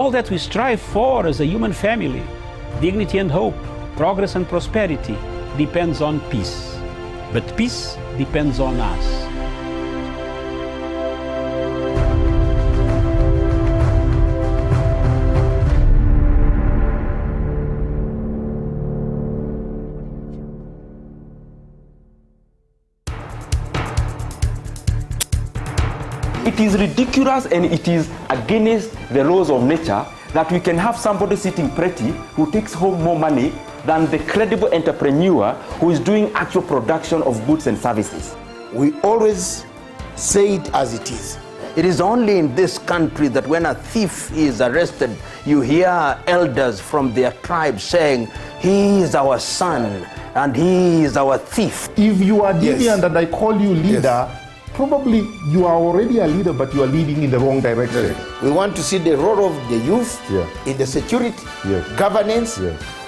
All that we strive for as a human family, dignity and hope, progress and prosperity, depends on peace. But peace depends on us. It is ridiculous and it is against the laws of nature that we can have somebody sitting pretty who takes home more money than the credible entrepreneur who is doing actual production of goods and services. We always say it as it is. It is only in this country that when a thief is arrested, you hear elders from their tribe saying, "He is our son and he is our thief." If you are deviant and I call you leader, probably you are already a leader, but you are leading in the wrong direction. We want to see the role of the youth in the security, governance,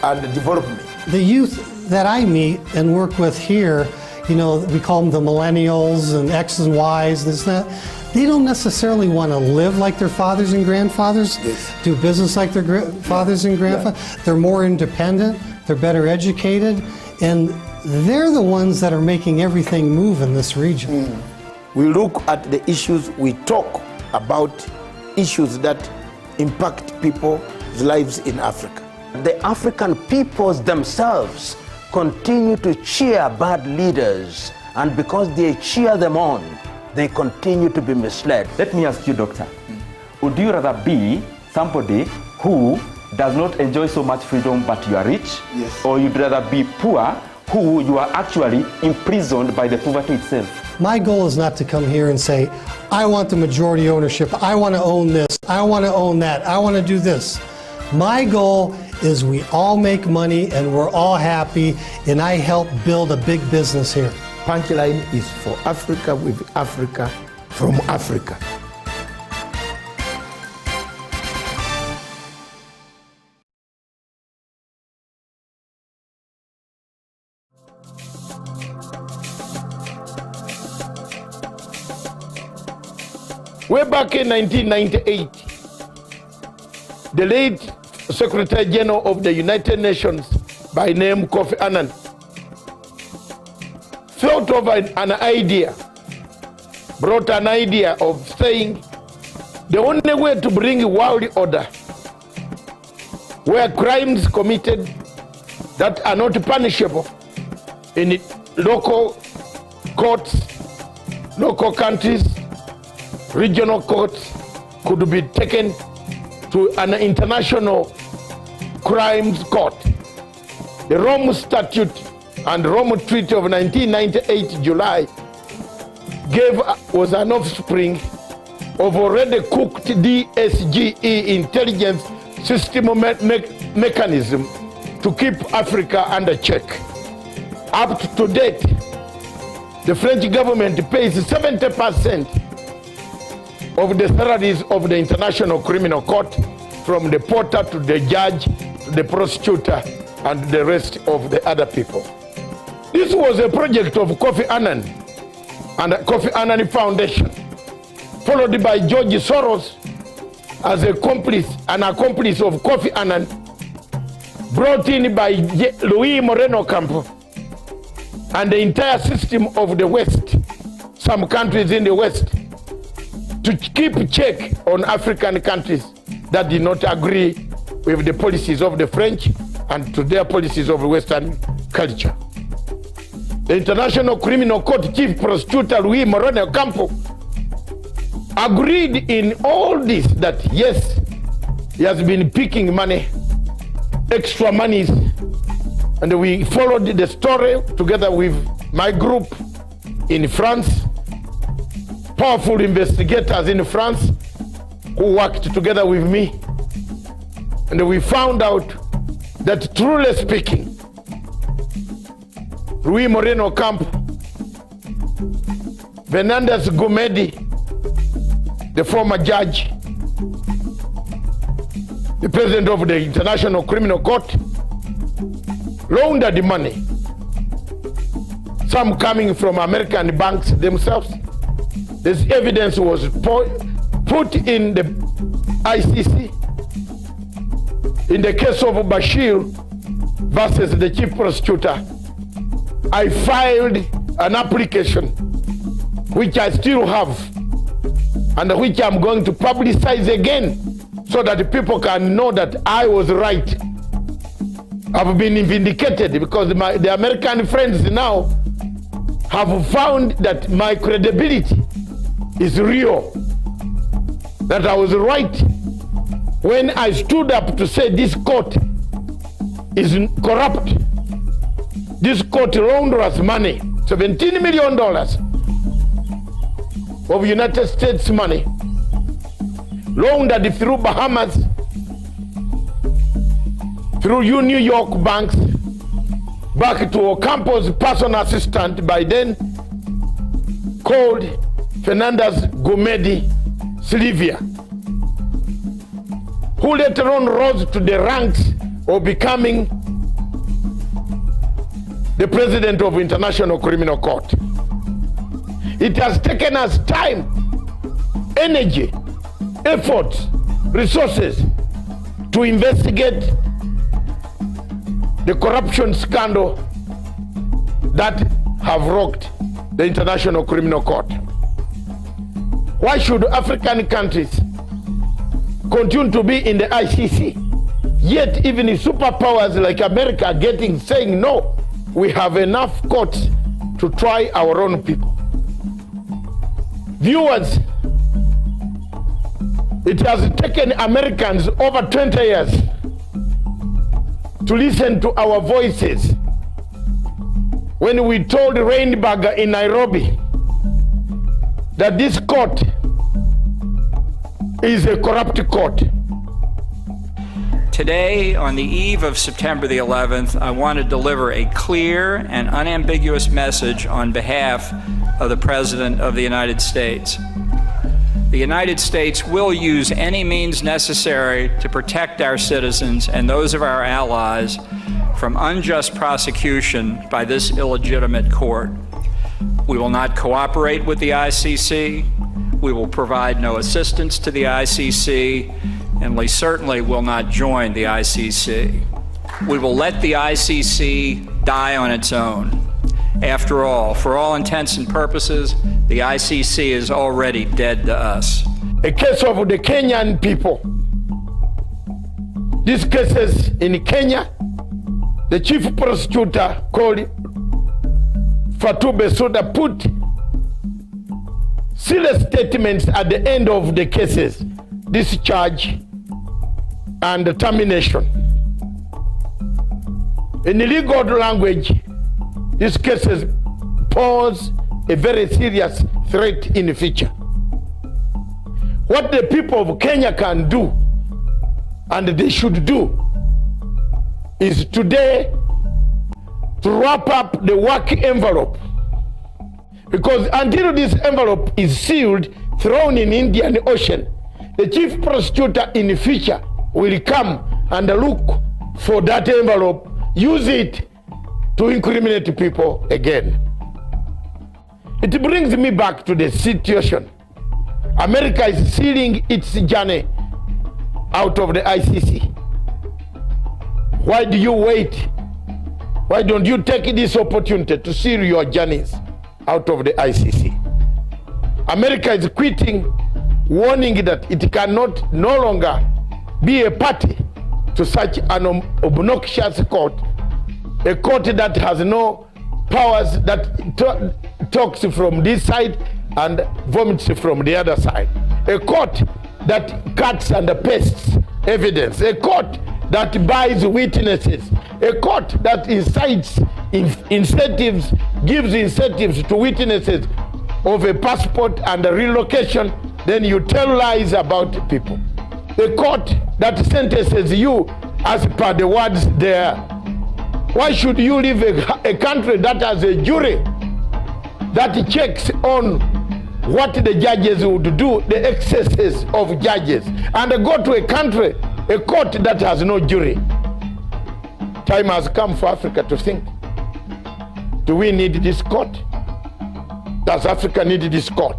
and development. The youth that I meet and work with here, you know, we call them the millennials and X's and Y's, this and that. They don't necessarily want to live like their fathers and grandfathers, do business like their fathers and grandfathers. They're more independent, they're better educated, and they're the ones that are making everything move in this region. We look at the issues, we talk about issues that impact people's lives in Africa. The African peoples themselves continue to cheer bad leaders, and because they cheer them on, they continue to be misled. Let me ask you, doctor, would you rather be somebody who does not enjoy so much freedom but you are rich? Yes. Or you'd rather be poor who you are actually imprisoned by the poverty itself? My goal is not to come here and say, I want the majority ownership, I want to own this, I want to own that, I want to do this. My goal is we all make money and we're all happy, and I help build a big business here. Punchline is for Africa, with Africa, from Africa. Way back in 1998, the late Secretary General of the United Nations by name Kofi Annan thought of an idea, brought an idea of saying the only way to bring world order where crimes committed that are not punishable in local courts, local countries, regional courts could be taken to an international crimes court. The Rome Statute and Rome Treaty of 1998 July was an offspring of already cooked DSGE intelligence system mechanism to keep Africa under check. Up to date, the French government pays 70% of the salaries of the International Criminal Court, from the porter to the judge, to the prosecutor, and the rest of the other people. This was a project of Kofi Annan and the Kofi Annan Foundation, followed by George Soros as an accomplice of Kofi Annan, brought in by Luis Moreno Campo and the entire system of the West, some countries in the West, to keep check on African countries that did not agree with the policies of the French and to their policies of Western culture. The International Criminal Court Chief Prosecutor Luis Moreno Campo agreed in all this that yes, he has been picking money, extra monies, and we followed the story together with my group in France, powerful investigators in France who worked together with me, and we found out that, truly speaking, Luis Moreno Campo, Fernandez Gomedi, the former judge, the president of the International Criminal Court, laundered money, some coming from American banks themselves. This evidence was put in the ICC, In the case of Bashir versus the chief prosecutor, I filed an application which I still have and which I'm going to publicize again so that people can know that I was right. I've been vindicated because the American friends now have found that my credibility is real, that I was right when I stood up to say this court is corrupt. This court loaned us money, $17 million of United States money, loaned through Bahamas, through New York banks, back to Ocampo's personal assistant, by then called Fernandez Gomedi Silvia, who later on rose to the ranks of becoming the president of International Criminal Court. It has taken us time, energy, efforts, resources to investigate the corruption scandal that have rocked the International Criminal Court. Why should African countries continue to be in the ICC? Yet even the superpowers like America are saying no, we have enough courts to try our own people. Viewers, it has taken Americans over 20 years to listen to our voices when we told Rainberger in Nairobi that this court is a corrupt court. Today, on the eve of September the 11th, I want to deliver a clear and unambiguous message on behalf of the President of the United States. The United States will use any means necessary to protect our citizens and those of our allies from unjust prosecution by this illegitimate court. We will not cooperate with the ICC. We will provide no assistance to the ICC, and we certainly will not join the ICC. We will let the ICC die on its own. After all, for all intents and purposes, the ICC is already dead to us. A case of the Kenyan people. These cases in Kenya, the chief prosecutor called Fatou Bensouda put serious statements at the end of the cases, discharge and termination. In legal language, these cases pose a very serious threat in the future. What the people of Kenya can do, and they should do, is today to wrap up the work envelope. Because until this envelope is sealed, thrown in Indian Ocean, the chief prosecutor in the future will come and look for that envelope, use it to incriminate people again. It brings me back to the situation. America is sealing its journey out of the ICC. Why do you wait? Why don't you take this opportunity to seal your journeys out of the ICC? America is quitting, warning that it cannot no longer be a party to such an obnoxious court, a court that has no powers, that talks from this side and vomits from the other side, a court that cuts and pastes evidence, a court that buys witnesses, a court that incites incentives, gives incentives to witnesses of a passport and a relocation, then you tell lies about people. A court that sentences you as per the words there. Why should you leave a country that has a jury that checks on what the judges would do, the excesses of judges, and go to a country, a court that has no jury? Time has come for Africa to think. Do we need this court? Does Africa need this court?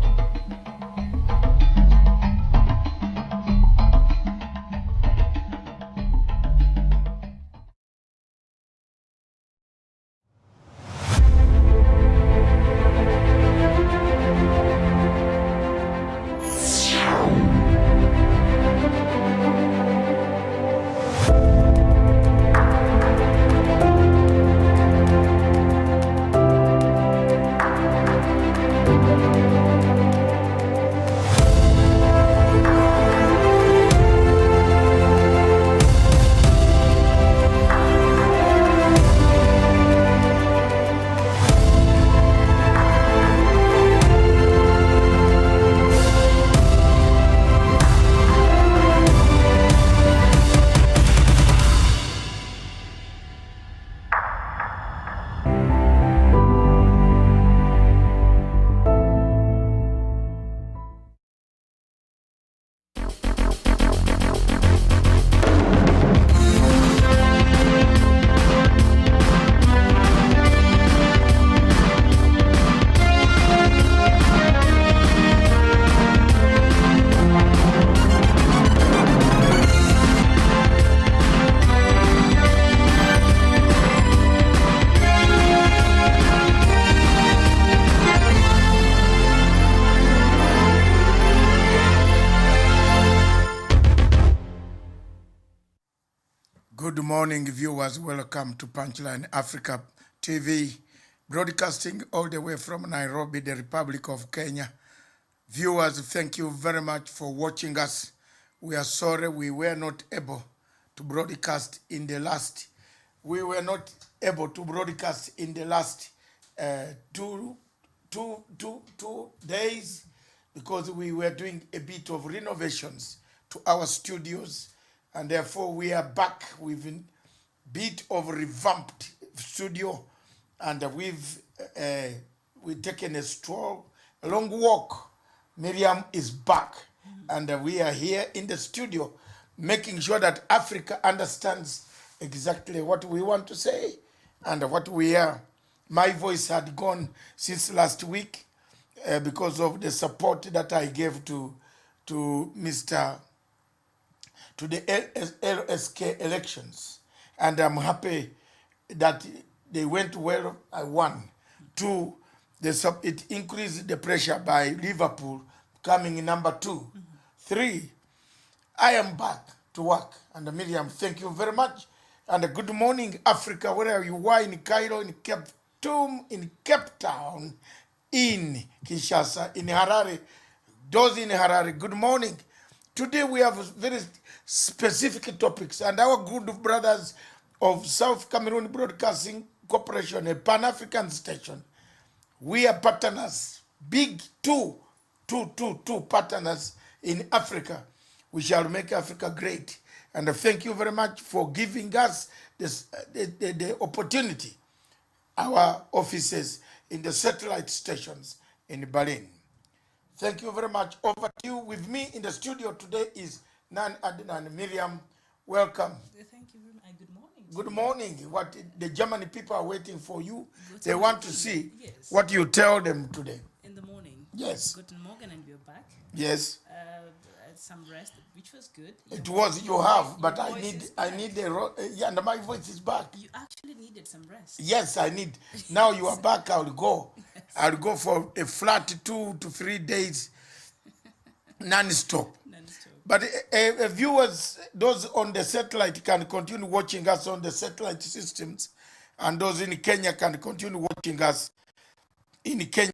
Good morning, viewers. Welcome to Punchline Africa TV, broadcasting all the way from Nairobi, the Republic of Kenya. Viewers, thank you very much for watching us. We are sorry we were not able to broadcast in the last. We were not able to broadcast in the last two days because we were doing a bit of renovations to our studios, and therefore we are back with a bit of revamped studio, and we've taken a stroll, a long walk. Miriam is back, and we are here in the studio making sure that Africa understands exactly what we want to say and what we are. My voice had gone since last week because of the support that I gave to the LSK elections, and I'm happy that they went well. I won. Two, it increased the pressure by Liverpool coming in number 2. 3, I am back to work. And Miriam, thank you very much. And good morning, Africa, wherever you are, in Cairo, in Cape Town, in Kinshasa, in Harare, those in Harare, good morning. Today we have very specific topics, and our good brothers of South Cameroon Broadcasting Corporation, a Pan-African station, we are partners, big two partners in Africa. We shall make Africa great. And thank you very much for giving us this, the opportunity, our offices in the satellite stations in Berlin. Thank you very much. Over to you. With me in the studio today is none other than Miriam. Welcome. Thank you very much. Good morning. Good morning. What the German people are waiting for you. They want to see what you tell them today. In the morning. Yes. Guten Morgen, and we're back. Yes. Some rest, which was good. It was you have, but I need yeah, and my voice is back. You actually needed some rest. Yes, I need. Now you are back. I'll go. I'll go for a flat 2 to 3 days, non-stop. But viewers, those on the satellite can continue watching us on the satellite systems, and those in Kenya can continue watching us in Kenya.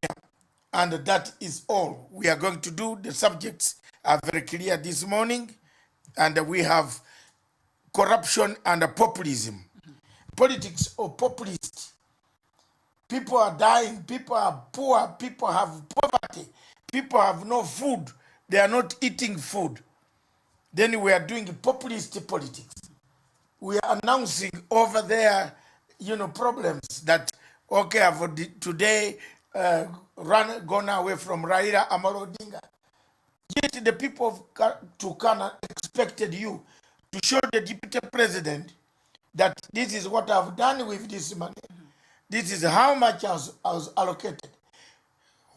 And that is all we are going to do. The subjects are very clear this morning, and we have corruption and populism. Politics of populist. People are dying, people are poor, people have poverty, people have no food, they are not eating food. Then we are doing populist politics. We are announcing over there, problems that, okay, I've today gone away from Raila Amolo Odinga. Yet the people of Turkana expected you to show the deputy president that this is what I've done with this money. This is how much I was allocated.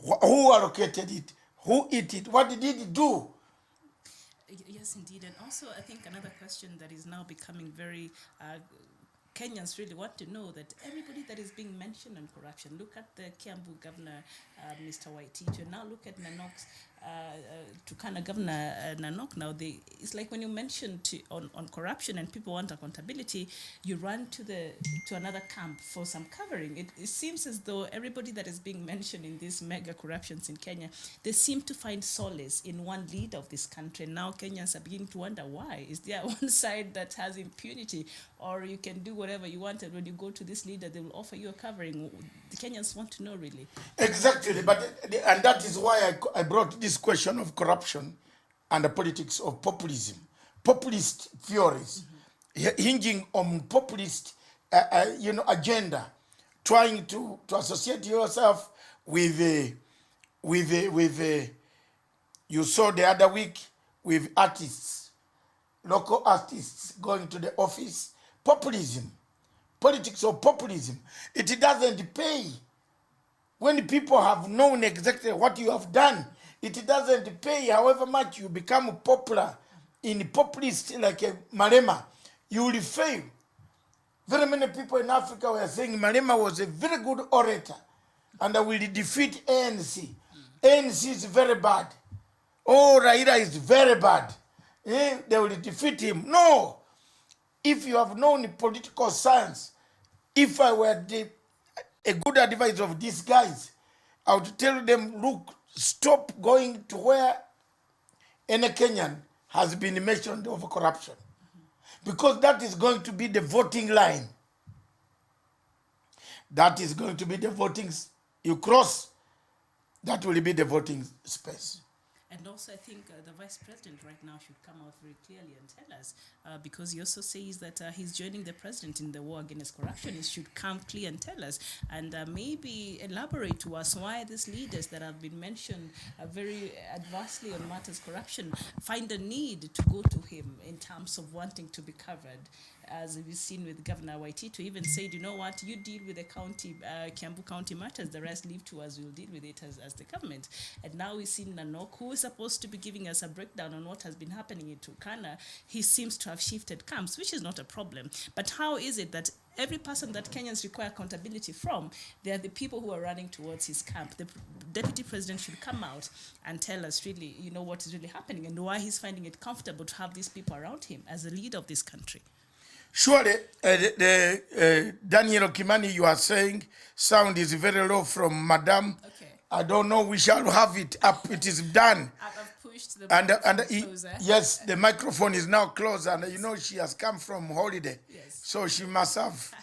Who allocated it? Who ate it? What did it do? Yes, indeed. And also, I think another question that is now becoming very... Kenyans really want to know that everybody that is being mentioned on corruption, look at the Kiambu governor, Mr. Waititu, now look at Nanok's, Turkana governor Nanok now. It's like when you mention on corruption and people want accountability, you run to another camp for some covering. It seems as though everybody that is being mentioned in these mega corruptions in Kenya, they seem to find solace in one leader of this country. Now Kenyans are beginning to wonder why. Is there one side that has impunity, or you can do whatever you want, and when you go to this leader, they will offer you a covering? The Kenyans want to know, really. Exactly, and that is why I brought this question of corruption and the politics of populism. Populist theories, hinging on populist, agenda, trying to associate yourself with you saw the other week with artists, local artists going to the office. Populism, politics of populism. It doesn't pay. When people have known exactly what you have done, it doesn't pay. However much you become popular in populist like a Malema, you will fail. Very many people in Africa were saying Malema was a very good orator and will defeat ANC. ANC is very bad. Oh, Raila is very bad. They will defeat him. No. if you have known political science, if I were a good advisor of these guys, I would tell them, look, stop going to where any Kenyan has been mentioned of corruption. Because that is going to be the voting line. That is going to be the voting, you cross, that will be the voting space. And also, I think the Vice President right now should come out very clearly and tell us, because he also says that he's joining the President in the war against corruption. He should come clear and tell us, and maybe elaborate to us why these leaders that have been mentioned very adversely on matters corruption find a need to go to him in terms of wanting to be covered. As we've seen with Governor Waititu, even said, you know what, you deal with the county, Kiambu County matters, the rest leave to us, we'll deal with it as the government. And now we've seen Nanok, who is supposed to be giving us a breakdown on what has been happening in Turkana. He seems to have shifted camps, which is not a problem. But how is it that every person that Kenyans require accountability from, they are the people who are running towards his camp? The Deputy President should come out and tell us really, you know, what is really happening and why he's finding it comfortable to have these people around him as the leader of this country. Surely, Daniel Kimani, you are saying sound is very low from Madam. Okay. I don't know. We shall have it up. It is done. I've pushed the And closer. yes, the microphone is now closed, and you know she has come from holiday, Yes. so she must have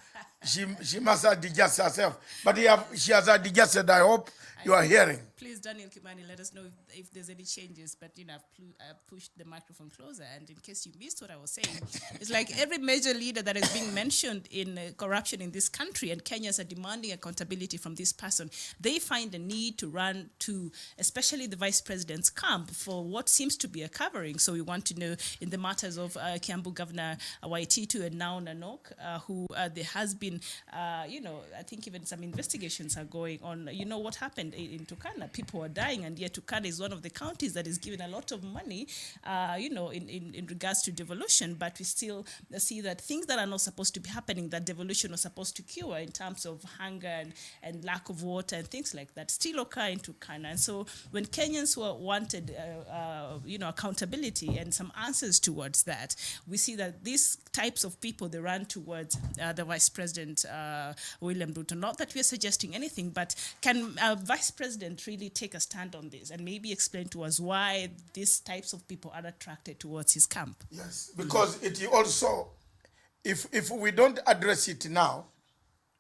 she must have digested herself. But she has digested. I hope you are hearing. Please, Daniel Kimani, let us know if there's any changes. But, you know, I've pushed the microphone closer. And in case you missed what I was saying, it's like every major leader that is being mentioned in corruption in this country, and Kenyans are demanding accountability from this person, they find a need to run to, especially the Vice President's camp, for what seems to be a covering. So we want to know in the matters of Kiambu Governor Waititu and now Nanok, who there has been, you know, I think even some investigations are going on. You know what happened in Turkana? People are dying, and yet Turkana is one of the counties that is given a lot of money, you know, in regards to devolution, but we still see that things that are not supposed to be happening, that devolution was supposed to cure in terms of hunger and lack of water and things like that, still occur in Turkana. And so when Kenyans were wanted, you know, accountability and some answers towards that, we see that these types of people, they run towards the Vice President, William Ruto. Not that we are suggesting anything, but can Vice President really take a stand on this and maybe explain to us why these types of people are attracted towards his camp? Yes, because it also, if we don't address it now,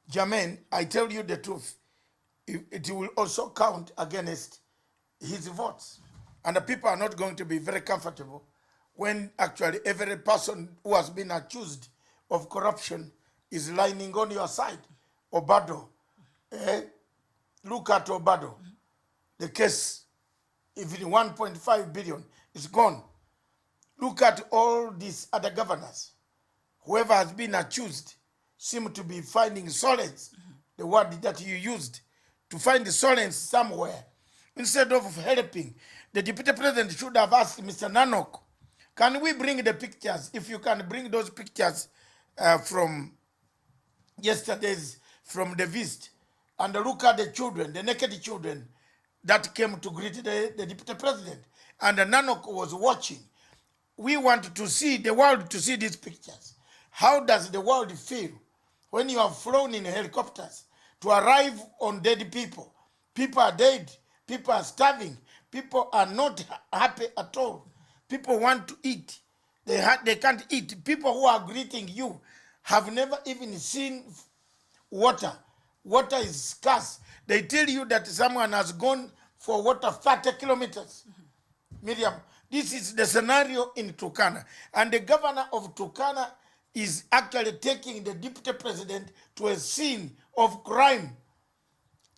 Jermaine, I tell you the truth, it will also count against his votes. And the people are not going to be very comfortable when actually every person who has been accused of corruption is lining on your side. Obado. Look at Obado. The case, even 1.5 billion, is gone. Look at all these other governors. Whoever has been accused seem to be finding solace, the word that you used, to find the solace somewhere. Instead of helping, the Deputy President should have asked Mr. Nanok, can we bring the pictures? If you can bring those pictures from yesterday's, from the visit, and look at the children, the naked children that came to greet the Deputy President. And Nanok was watching. We want to see the world to see these pictures. How does the world feel when you have flown in helicopters to arrive on dead people? People are dead. People are starving. People are not happy at all. People want to eat. They can't eat. People who are greeting you have never even seen water. Water is scarce. They tell you that someone has gone for water 30 kilometers. Miriam, this is the scenario in Turkana. And the governor of Turkana is actually taking the Deputy President to a scene of crime.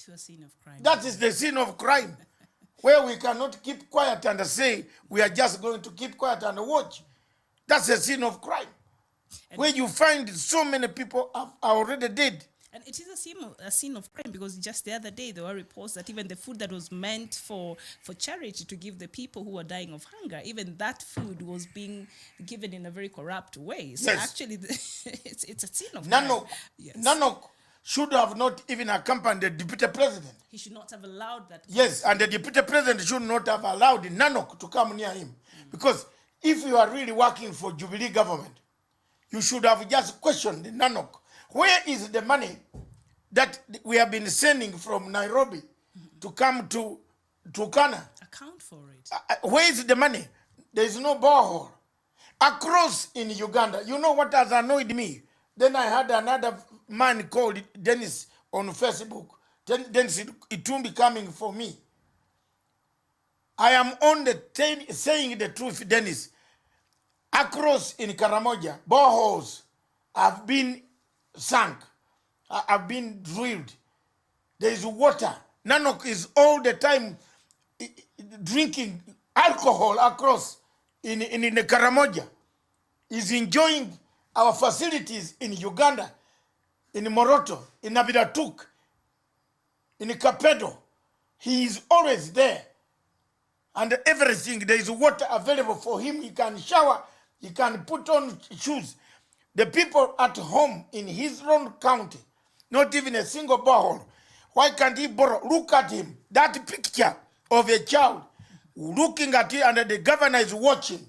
To a scene of crime. That is the scene of crime, where we cannot keep quiet and say we are just going to keep quiet and watch. That's a scene of crime, and where you find so many people are already dead. And it is a scene of crime, because just the other day there were reports that even the food that was meant for charity to give the people who are dying of hunger, even that food was being given in a very corrupt way. So yes. Actually, it's a scene of crime. Yes. Nanok should have not even accompanied the Deputy President. He should not have allowed that. Yes, and the Deputy President should not have allowed Nanok to come near him. Because if you are really working for Jubilee government, You should have just questioned Nanok. Where is the money that we have been sending from Nairobi to come to Turkana? Account for it. Where is the money? There is no borehole. Across in Uganda, you know what has annoyed me? Then I had another man called Dennis on Facebook. Dennis Itumbi coming for me. I am on the saying the truth, Dennis. Across in Karamoja, boreholes have been sunk, have been drilled. There is water. Nanok is all the time drinking alcohol across in the Karamoja. He's enjoying our facilities in Uganda, in Moroto, in Nabidatuk, in Kapedo. He is always there. And everything, there is water available for him. He can shower, he can put on shoes. The people at home in his own county, not even a single borehole. Why can't he borrow? Look at him. That picture of a child looking at you, and the governor is watching,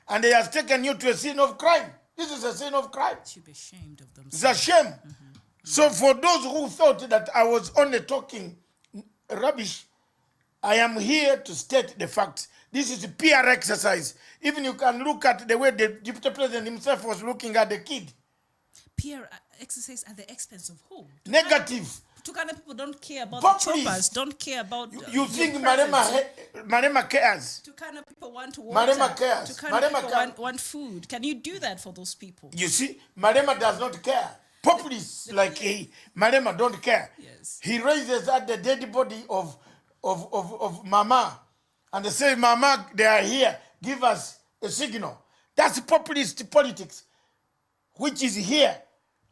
and he has taken you to a scene of crime. This is a scene of crime. They should be ashamed of themselves. It's a shame. So for those who thought that I was only talking rubbish, I am here to state the facts. This is a PR exercise. Even you can look at the way the deputy president himself was looking at the kid. PR exercise at the expense of whom? Negative. Turkana people don't care about Populist. the choppers, don't care about... You think Marema cares? Turkana people want water. Marema cares. Turkana Marema people want food. Can you do that for those people? You see, Marema does not care. Populists like Marema don't care. Yes. He raises at the dead body of Mama, and they say, Mama, they are here. Give us a signal. That's populist politics, which is here.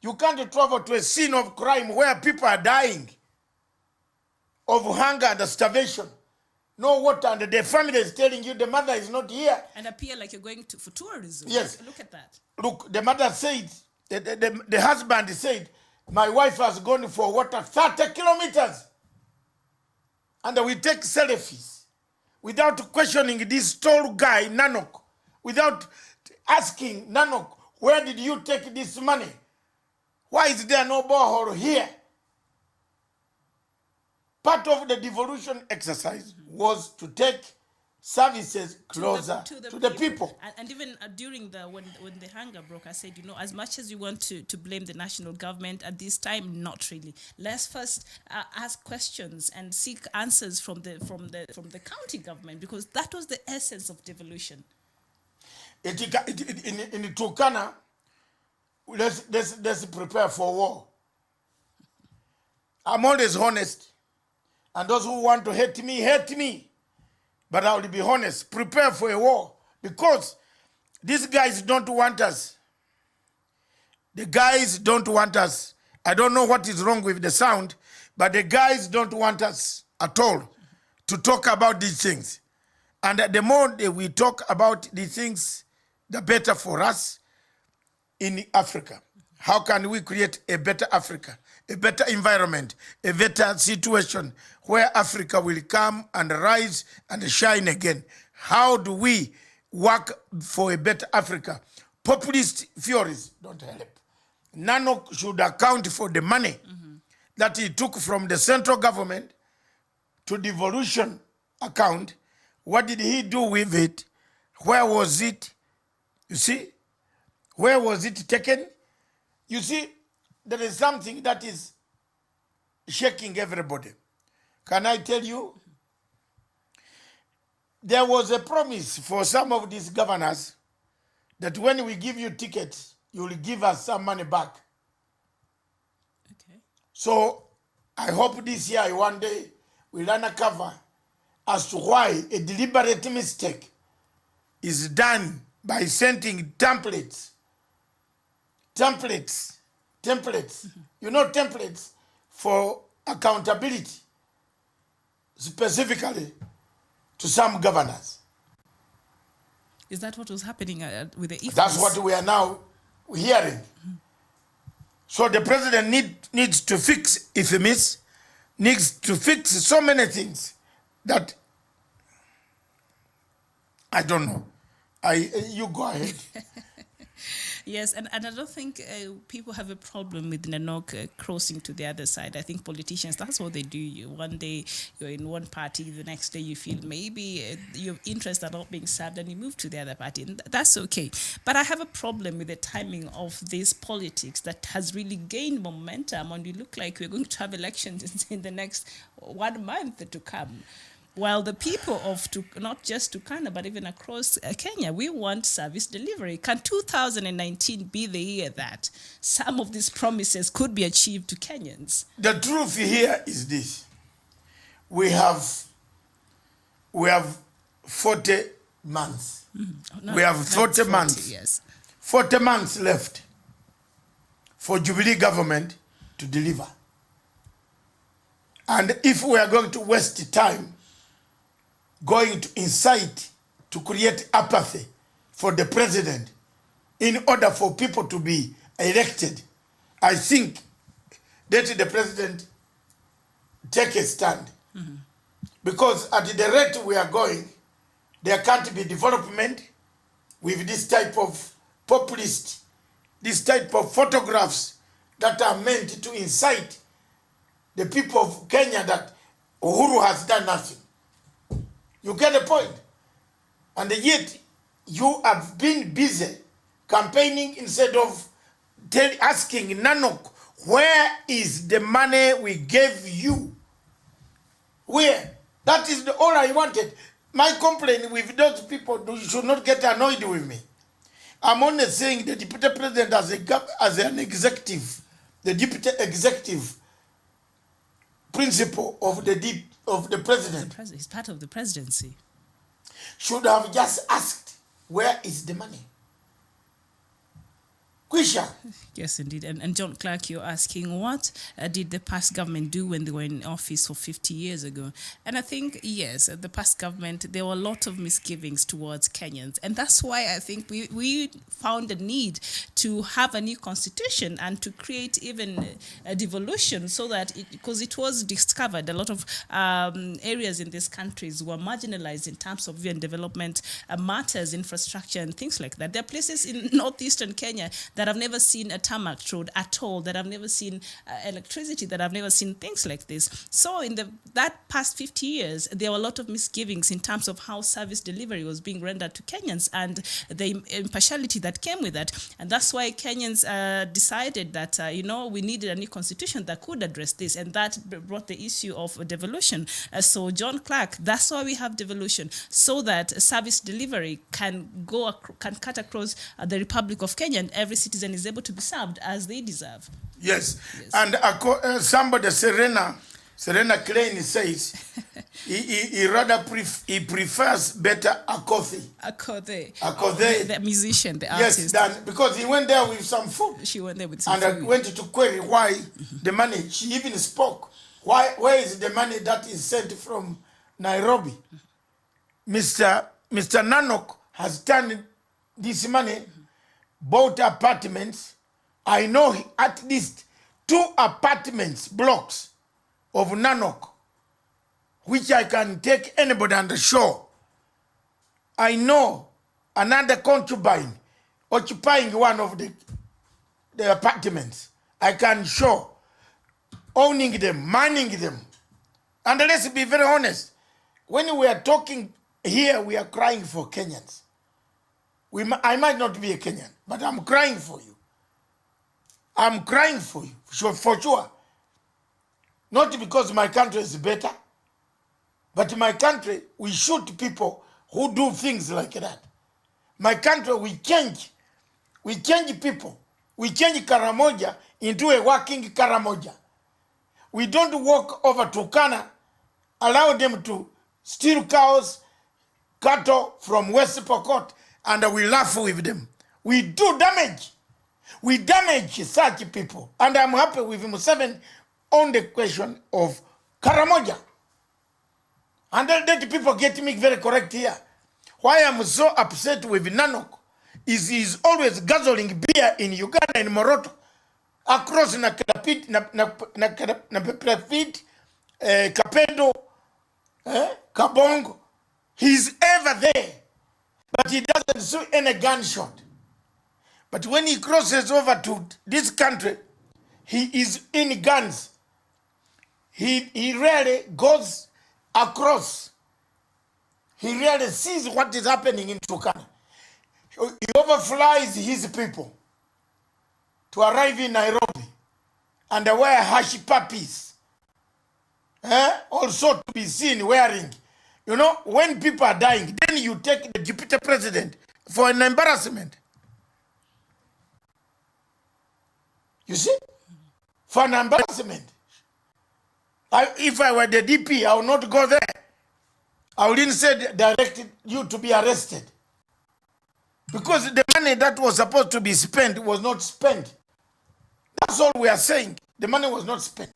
You can't travel to a scene of crime where people are dying of hunger and starvation. No water, and the family is telling you the mother is not here. And appear like you're going for tourism. Yes. Look at that. Look, the mother said, the husband said, my wife has gone for water 30 kilometers. And we take selfies without questioning this tall guy, Nanok, without asking Nanok, where did you take this money? Why is there no borehole here? Part of the devolution exercise was to take services closer to the people. And even during when the hunger broke, I said, as much as you want to blame the national government at this time, not really. Let's first ask questions and seek answers from the county government, because that was the essence of devolution. In Turkana, let's prepare for war. I'm always honest. And those who want to hate me. But I will be honest, prepare for a war. Because these guys don't want us. The guys don't want us. I don't know what is wrong with the sound, but the guys don't want us at all to talk about these things. And the more we talk about these things, the better for us in Africa. How can we create a better Africa, a better environment, a better situation where Africa will come and rise and shine again? How do we work for a better Africa? Populist theories don't help. Nanok should account for the money that he took from the central government to devolution account. What did he do with it? Where was it? You see? Where was it taken? You see, there is something that is shaking everybody. Can I tell you? There was a promise for some of these governors that when we give you tickets, you will give us some money back. Okay. So I hope this year, one day, we'll uncover as to why a deliberate mistake is done by sending templates. You know, templates for accountability, specifically to some governors. Is that what was happening with the IFMIS? That's what we are now hearing. So the president needs to fix IFMIS, needs to fix so many things that I don't know. You go ahead. Yes, and I don't think people have a problem with Nanok crossing to the other side. I think politicians, that's what they do. One day you're in one party, the next day you feel maybe your interests are not being served and you move to the other party. And that's okay. But I have a problem with the timing of this politics that has really gained momentum, and we look like we're going to have elections in the next 1 month to come. While the people of not just Turkana, but even across Kenya, we want service delivery. Can 2019 be the year that some of these promises could be achieved to Kenyans? The truth here is this. We have 40 months. We have 40 months. Yes. 40 months left for Jubilee government to deliver. And if we are going to waste time going to incite, to create apathy for the president in order for people to be elected, I think let the president take a stand. Because at the rate we are going, there can't be development with this type of populist, this type of photographs that are meant to incite the people of Kenya that Uhuru has done nothing. You get the point? And yet, you have been busy campaigning instead of asking Nanok, where is the money we gave you? Where? That is all I wanted. My complaint with those people, you should not get annoyed with me. I'm only saying the deputy president as an executive, the deputy executive principle of the president. He's part of the presidency. Should have just asked, where is the money? Kwisha. Yes, indeed. And John Clark, you're asking, what did the past government do when they were in office for 50 years ago? And I think, yes, the past government, there were a lot of misgivings towards Kenyans. And that's why I think we found the need to have a new constitution and to create even a devolution so that, because it was discovered, a lot of areas in these countries were marginalized in terms of even development matters, infrastructure and things like that. There are places in northeastern Kenya that I've never seen a tarmac road at all, that I've never seen electricity, that I've never seen things like this. So in that past 50 years, there were a lot of misgivings in terms of how service delivery was being rendered to Kenyans and the impartiality that came with that. And that's why Kenyans decided that, we needed a new constitution that could address this, and that brought the issue of devolution. So John Clark, that's why we have devolution, so that service delivery can cut across the Republic of Kenya, and every citizen is able to be served as they deserve. Yes. And somebody, Serena Klein says he rather prefers better Akothi. Akothi, the musician, the artist. Yes, because he went there with some food. She went there with some food. And I went to query why the money, she even spoke. Where is the money that is sent from Nairobi? Mr. Nanok has turned this money, bought apartments. I know at least 2 apartments, blocks of Nanok, which I can take anybody on the shore. I know another concubine occupying one of the apartments. I can show owning them, manning them. And let's be very honest. When we are talking here, we are crying for Kenyans. I might not be a Kenyan, but I'm crying for you. I'm crying for you, for sure. Not because my country is better, but my country, we shoot people who do things like that. My country, we change people. We change Karamoja into a working Karamoja. We don't walk over Turkana, allow them to steal cows, cattle from West Pokot, and we laugh with them. We do damage. We damage such people. And I'm happy with Museveni on the question of Karamoja. And let people get me very correct here. Why I'm so upset with Nanok is he's always guzzling beer in Uganda and Moroto, across Nakapit, Kapedo, Kabongo. He's ever there. But he doesn't see any gunshot. But when he crosses over to this country, he is in guns. He rarely goes across. He rarely sees what is happening in Turkana. He overflies his people to arrive in Nairobi and wear harsh puppies. Also to be seen wearing. You know, when people are dying, then you take the deputy president for an embarrassment. You see? For an embarrassment. If I were the DP, I would not go there. I wouldn't say directed you to be arrested. Because the money that was supposed to be spent was not spent. That's all we are saying. The money was not spent.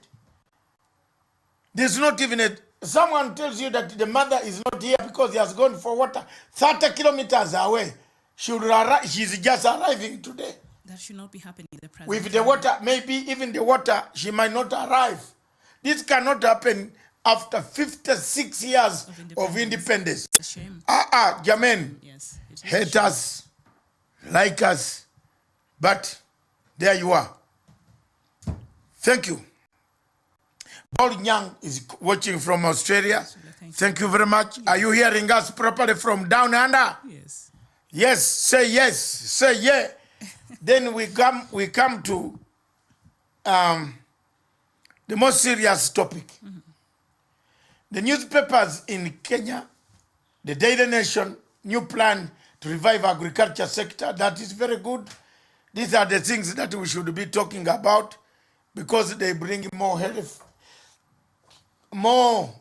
There's not even a... Someone tells you that the mother is not here because he has gone for water 30 kilometers away. She's just arriving today. That should not be happening. With the water, maybe even the water, she might not arrive. This cannot happen after 56 years of independence. It's a shame. Jamen. Yes. Hate us, like us, but there you are. Thank you. Paul Nyang is watching from Australia. Thank you very much. Yes. Are you hearing us properly from down under? Yes. Yes, say yes, say yeah. Then we come to the most serious topic. Mm-hmm. The newspapers in Kenya, the Daily Nation, new plan to revive agriculture sector. That is very good. These are the things that we should be talking about because they bring more health, more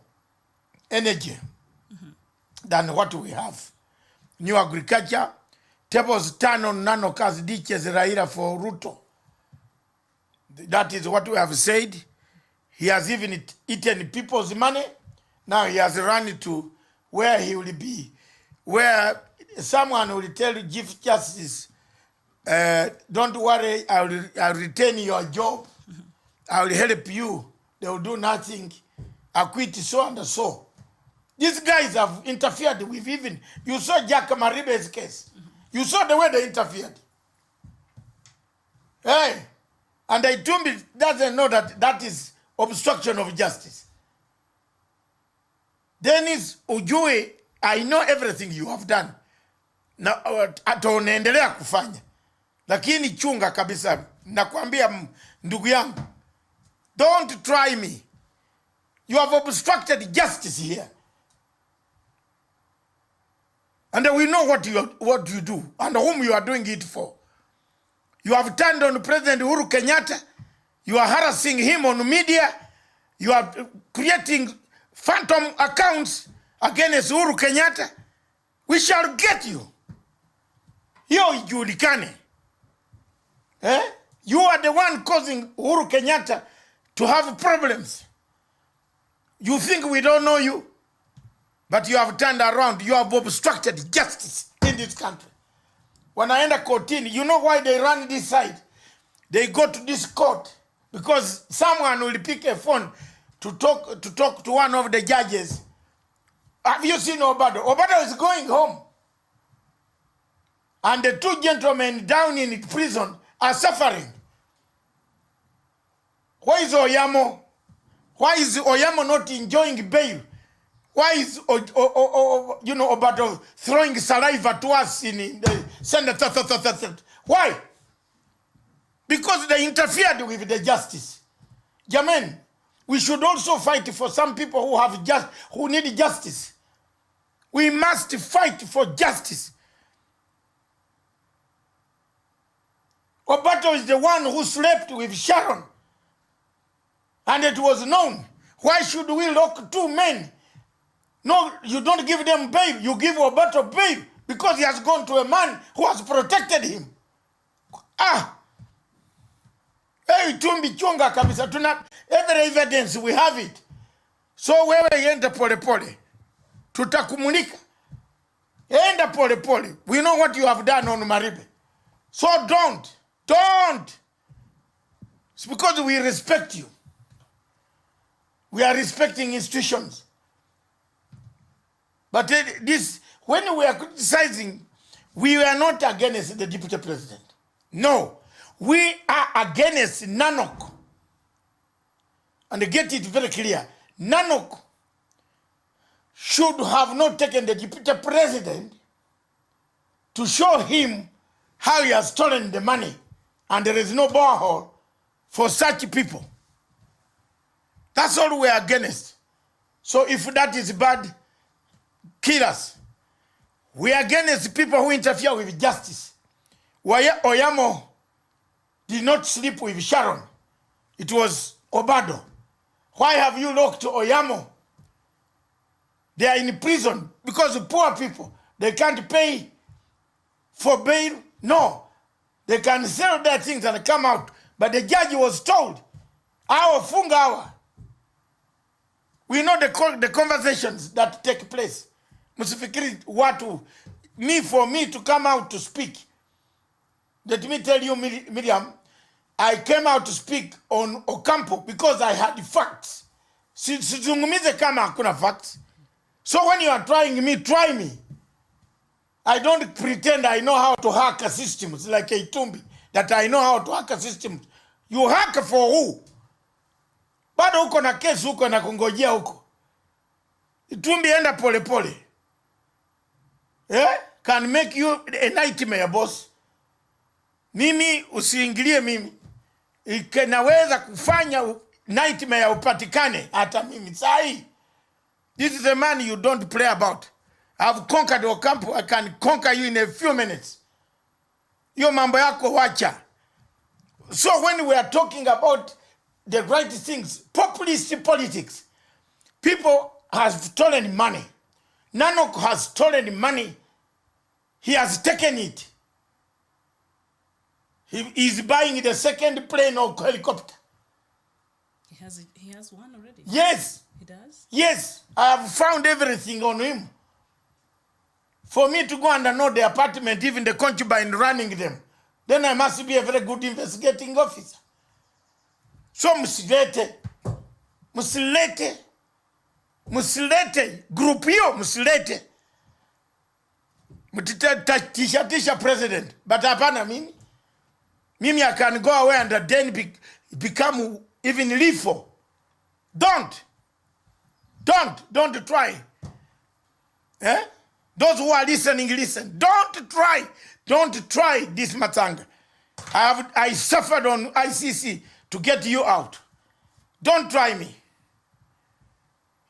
energy than what we have. New agriculture, tables turn on nanokas ditches Raila for Ruto. That is what we have said. He has even eaten people's money. Now he has run to where he will be, where someone will tell Chief Justice, don't worry, I'll retain your job. I will help you. They will do nothing. Acquit so and so. These guys have interfered with even, you saw Jack Maribe's case. You saw the way they interfered. Hey, and Itumbi doesn't know that that is obstruction of justice. Dennis Ujue, I know everything you have done. Na ataendelea kufanya. Lakini chunga kabisa. Nakwambia ndugu yangu, don't try me. You have obstructed justice here. And we know what you do and whom you are doing it for. You have turned on President Uhuru Kenyatta. You are harassing him on media. You are creating phantom accounts against Uhuru Kenyatta. We shall get you. Hiyo ijulikane. You are the one causing Uhuru Kenyatta to have problems. You think we don't know you? But you have turned around. You have obstructed justice in this country. When I enter courtini, you know why they run this side? They go to this court because someone will pick a phone to talk to one of the judges. Have you seen Obado? Obado is going home. And the two gentlemen down in prison are suffering. Why is Oyamo? Why is Oyamo not enjoying bail? Why is Obado throwing saliva to us in the Senate? Why? Because they interfered with the justice. Jamen, we should also fight for some people who need justice. We must fight for justice. Obato is the one who slept with Sharon. And it was known. Why should we lock two men? No, you don't give them bail. You give Obato bail because he has gone to a man who has protected him. Hey, tumbi chunga kabisa. Every evidence, we have it. So wewe yenda pole pole. Tutakumulika. Yenda pole pole. We know what you have done on Maribe. So don't. It's because we respect you. We are respecting institutions. But when we are criticizing, we are not against the deputy president. No. We are against Nanok. And get it very clear. Nanok should have not taken the deputy president to show him how he has stolen the money. And there is no borehole for such people. That's all we are against. So if that is bad, kill us. We are against people who interfere with justice. Oyamo did not sleep with Sharon. It was Obado. Why have you locked Oyamo? They are in prison because of poor people. They can't pay for bail. No. They can sell their things and come out. But the judge was told, our funga hour. We know the conversations that take place. Musifikiri watu, for me to come out to speak. Let me tell you, Miriam, I came out to speak on Ocampo because I had the facts. Sizungumize kama hakuna facts. So when you are trying me, try me. I don't pretend I know how to hack a system. It's like a Itumbi, that I know how to hack a system. You hack for who? Bado huko na kesi huko na kungojea huko. Itumbi enda pole pole. Can make you a nightmare, boss. Mimi usiingilie mimi. Ikenaweza kufanya nightmare upatikane hata mimi. Sahi. This is a man you don't play about. I've conquered Ocampo. I can conquer you in a few minutes. Yo mambo yako wacha. So when we are talking about the right things, populist politics, people have stolen money. Nanok has stolen money. He has taken it. He is buying the second plane or helicopter. He has one already. Yes. He does? Yes. I have found everything on him. For me to go and know the apartment, even the concubine running them, then I must be a very good investigating officer. So msilete group hiyo msilete mtitatisha president, but hapana mimi I can go away and then become even lethal. Don't try. Those who are listening, listen. Don't try this matanga. I suffered on ICC to get you out. Don't try me.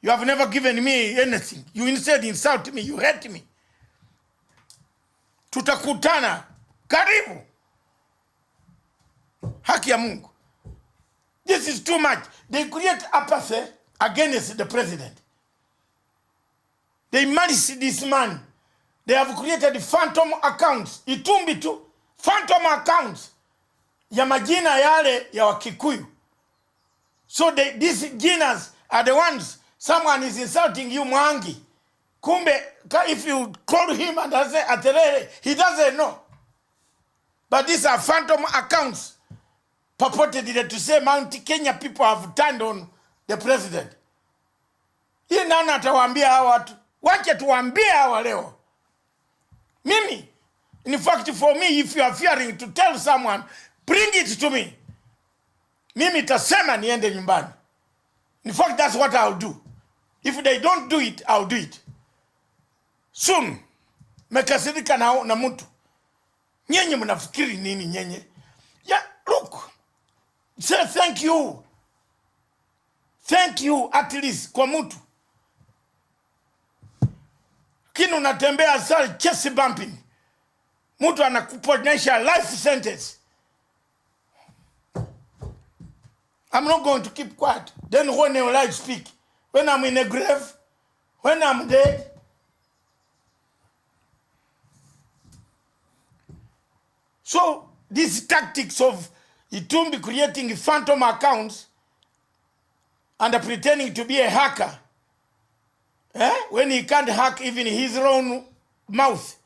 You have never given me anything. You instead insult me. You hate me. Tutakutana. Karibu. Haki ya Mungu. This is too much. They create apathy against the president. They malice this man. They have created phantom accounts. Itumbi tu. Phantom accounts. Ya majina yale ya Wakikuyu. So these jinas are the ones. Someone is insulting you, Mwangi. Kumbe, if you call him and say Aterere, he doesn't know. But these are phantom accounts purported to say Mount Kenya people have turned on the president. Hii nani atawaambia hawa watu? Wache tuwaambie hawa leo. Mimi, in fact, for me, if you are fearing to tell someone, bring it to me. Mimi tasema niende nyumbani. In fact, that's what I'll do. If they don't do it, I'll do it. Soon, mekasirika na mtu. Nyenye mnafikiri nini nyenye? Yeah, look. Say thank you. Thank you at least kwa mtu. Kinu natembea sali chest bumping. Mtu anakuponesha life sentence. I'm not going to keep quiet. Then when will I speak? When I'm in a grave? When I'm dead? So these tactics of Itumbi creating phantom accounts and pretending to be a hacker, when he can't hack even his own mouth,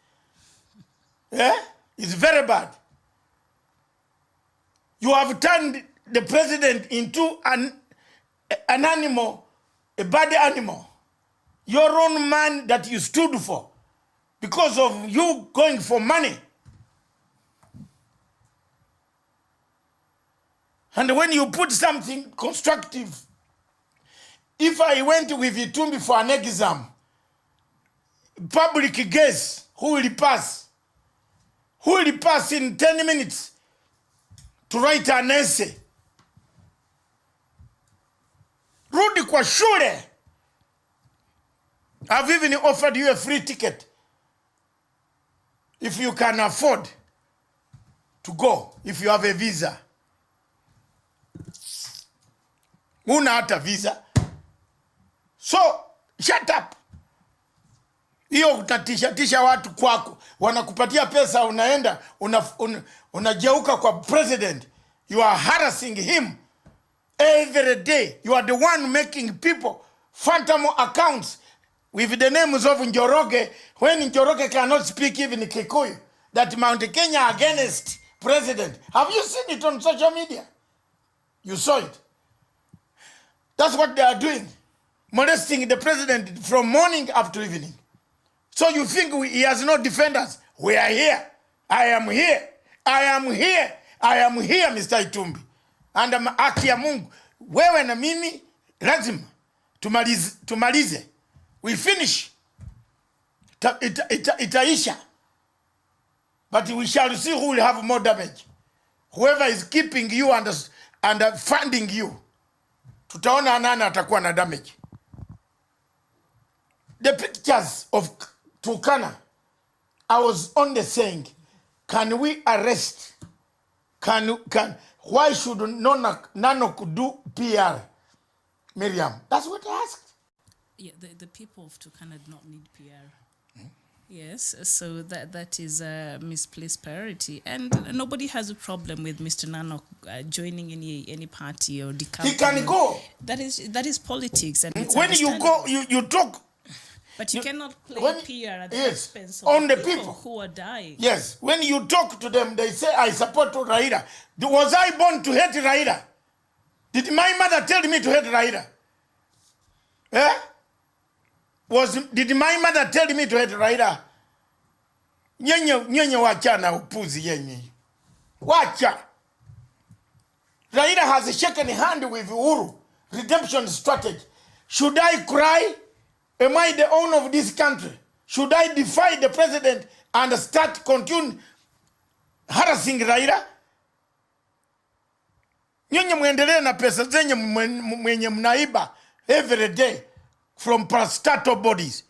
it's very bad. You have turned the president into an animal, a bad animal. Your own man that you stood for, because of you going for money. And when you put something constructive, if I went with Itumbi for an exam, public guess who will pass? Who will pass in 10 minutes to write an essay? Rudi kwa shule. I've even offered you a free ticket if you can afford to go, if you have a visa. Una hata visa. So, shut up. Hiyo utatisha watu kwako. Wanakupatia pesa, unaenda, unajeuka kwa president. You are harassing him every day. You are the one making people phantom accounts with the names of Njoroge, when Njoroge cannot speak even Kikuyu, that Mount Kenya against president. Have you seen it on social media? You saw it. That's what they are doing. Molesting the president from morning up to evening. So you think he has no defenders? We are here. I am here. I am here. I am here, Mr. Itumbi. And I'm haki ya Mungu. Wewe na mimi lazima tumalize. We finish. Itaisha. But we shall see who will have more damage. Whoever is keeping you and funding you. Tutaona nani atakuwa na damage. The pictures of Turkana, I was only saying, can we arrest? Why should Nanok do PR? Miriam, that's what I asked. Yeah, the people of Turkana do not need PR. Yes, so that is a misplaced priority, and nobody has a problem with Mr. Nanok joining any party or decamping. He can go. That is politics, and it's when you go, you talk. But you cannot play PR at the expense of the people who are dying. Yes, when you talk to them, they say, I support Raila. Was I born to hate Raila? Did my mother tell me to hate Raila? Eh? Did my mother tell me to hate Raila? Nyenye wacha na upuzi yenye. Wacha. Raila has shaken hand with Uhuru. Redemption strategy. Should I cry? Am I the owner of this country? Should I defy the president and continue harassing Raila? Nyinyi muendelee na pesa zenye mwenye mnaiba every day from parastatal bodies.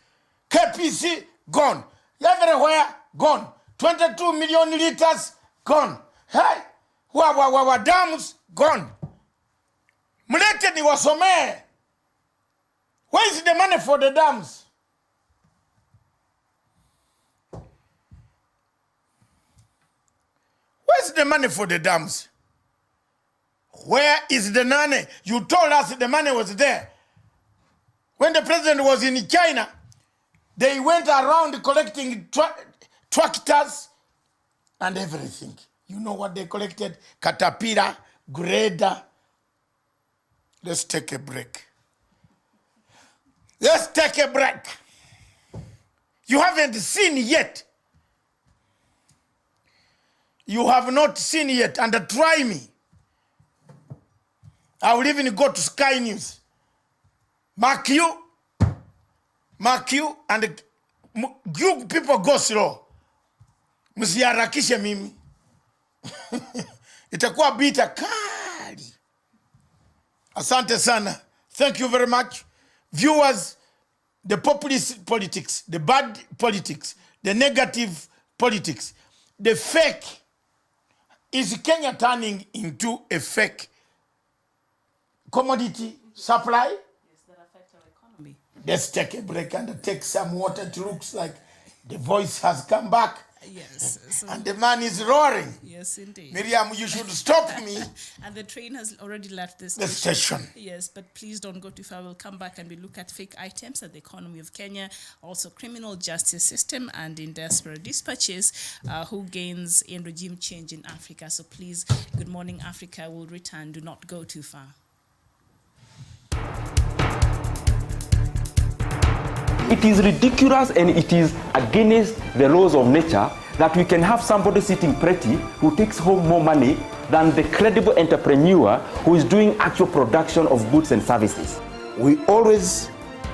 KPC gone. Everywhere gone. 22 million liters gone. Hey, wa dams gone. Mlete ni wasomee. Where is the money for the dams? Where's the money for the dams? Where is the money? You told us the money was there. When the president was in China, they went around collecting tractors and everything. You know what they collected? Caterpillar, grader. Let's take a break. Let's take a break. You haven't seen yet. You have not seen yet, and try me. I will even go to Sky News. Mark you, and you people go slow. Msiharakishe mimi. Itakuwa bita kali. Asante sana. Thank you very much. Viewers, the populist politics, the bad politics, the negative politics, the fake, is Kenya turning into a fake commodity supply? Yes, that affects our economy. Let's take a break and take some water. It looks like the voice has come back. Yes. So and the man is roaring. Yes, indeed. Miriam, you should stop me. And the train has already left the station. Yes, but please don't go too far. We'll come back and we look at fake items at the economy of Kenya, also criminal justice system, and in diaspora dispatches, who gains in regime change in Africa. So please, Good Morning Africa will return. Do not go too far. It is ridiculous and it is against the laws of nature that we can have somebody sitting pretty who takes home more money than the credible entrepreneur who is doing actual production of goods and services. We always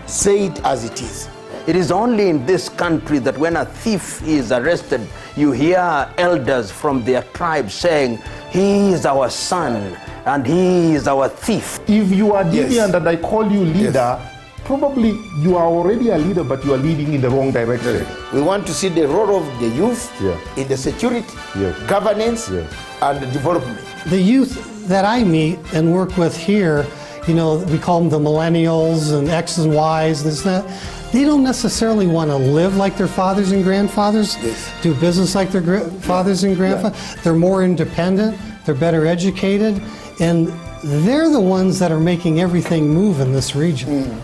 say it as it is. It is only in this country that when a thief is arrested, you hear elders from their tribe saying, he is our son and he is our thief. If you are deviant and I call you leader, Yes. probably you are already a leader, but you are leading in the wrong direction. We want to see the role of the youth Yeah. in the security, Yes. governance, Yes. and development. The youth that I meet and work with here, you know, we call them the millennials and X's and Y's, this and that. They don't necessarily want to live like their fathers and grandfathers, Yes. do business like their fathers and grandfathers. They're more independent, they're better educated, and they're the ones that are making everything move in this region.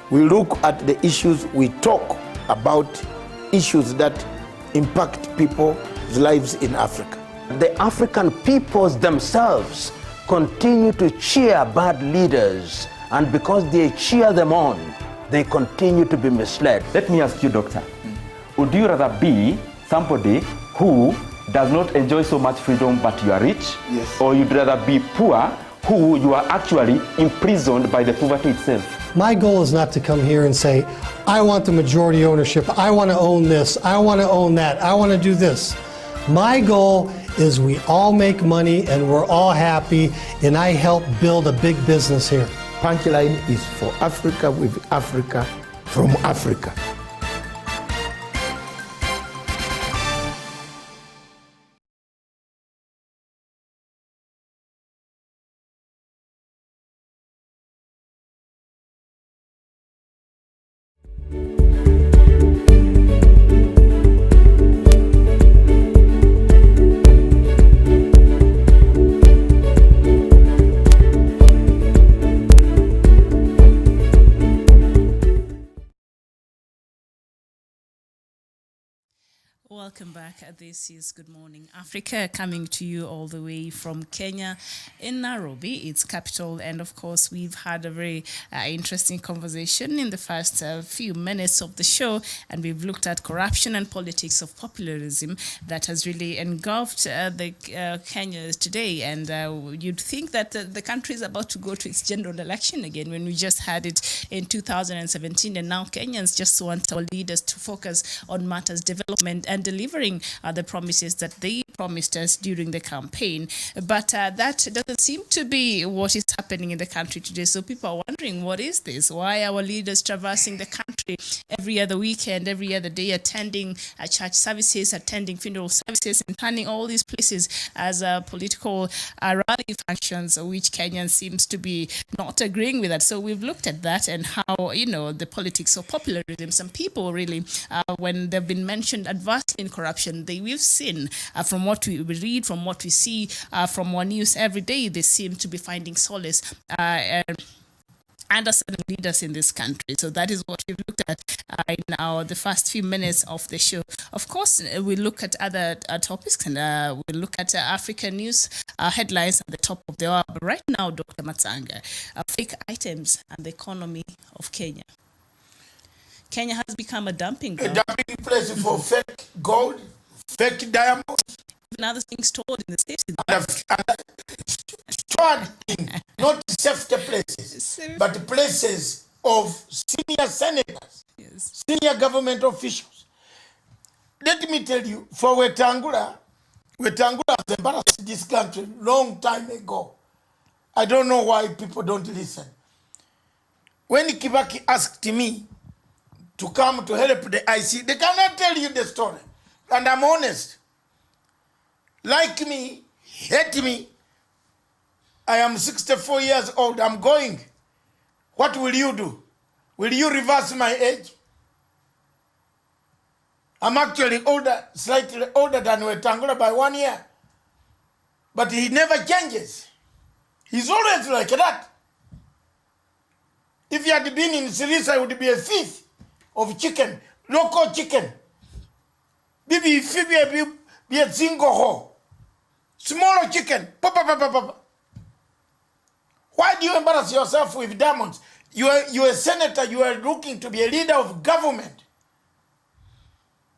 We look at the issues, we talk about issues that impact people's lives in Africa. The African peoples themselves continue to cheer bad leaders, and because they cheer them on, they continue to be misled. Let me ask you, doctor, would you rather be somebody who does not enjoy so much freedom but you are rich? Yes. Or you'd rather be poor who you are actually imprisoned by the poverty itself? My goal is not to come here and say, I want the majority ownership, I want to own this, I want to own that, I want to do this. My goal is we all make money and we're all happy, and I help build a big business here. Punchline is for Africa, with Africa, from Africa. Welcome back. This is Good Morning Africa, coming to you all the way from Kenya in Nairobi, its capital. And of course, we've had a very interesting conversation in the first few minutes of the show, and we've looked at corruption and politics of populism that has really engulfed the Kenyans today. And you'd think that the country is about to go to its general election again, when we just had it in 2017, and now Kenyans just want our leaders to focus on matters development and delivering the promises that they promised us during the campaign. But that doesn't seem to be what is happening in the country today. So people are wondering, what is this? Why are our leaders traversing the country every other weekend, every other day, attending church services, attending funeral services, and turning all these places as political rally functions, which Kenyans seems to be not agreeing with that. So we've looked at that and how, you know, the politics of popularism, some people really, when they've been mentioned adversely in corruption, we've seen from what we read, from what we see from our news every day, they seem to be finding solace under certain leaders in this country. So that is what we've looked at in the first few minutes of the show. Of course, we look at other topics, and we look at African news headlines at the top of the hour. But right now, Dr. Matsanga, fake items and the economy of Kenya. Kenya has become a dumping ground. A dumping place for fake gold, fake diamonds. Even other things stored in the States. Stored in not safety places, but places of senior senators, Yes. senior government officials. Let me tell you, for Wetangula has embarrassed this country long time ago. I don't know why people don't listen. When Kibaki asked me to come to help the IC, they cannot tell you the story. And I'm honest. Like me, hate me. I am 64 years old. I'm going. What will you do? Will you reverse my age? I'm actually older, slightly older than Wetangula by 1 year. But he never changes. He's always like that. If he had been in Sirisa, he would be a thief of chicken, local chicken. Bibi, if you be a single ho, smaller chicken. Papa. Why do you embarrass yourself with diamonds? You're a senator, you are looking to be a leader of government.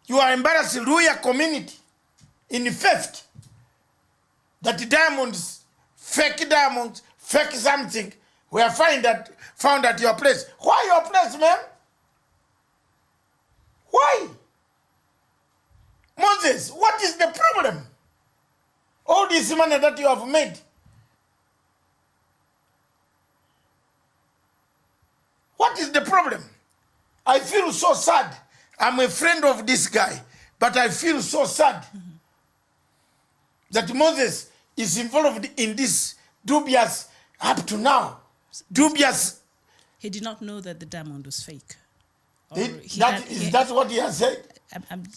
You are embarrassing Luya community in theft. that diamonds, fake something, were found at your place. Why your place, man? Why? Moses, what is the problem? All this money that you have made. What is the problem? I feel so sad. I'm a friend of this guy, but I feel so sad that Moses is involved in this dubious, up to now, dubious. He did not know that the diamond was fake. That's what he has said.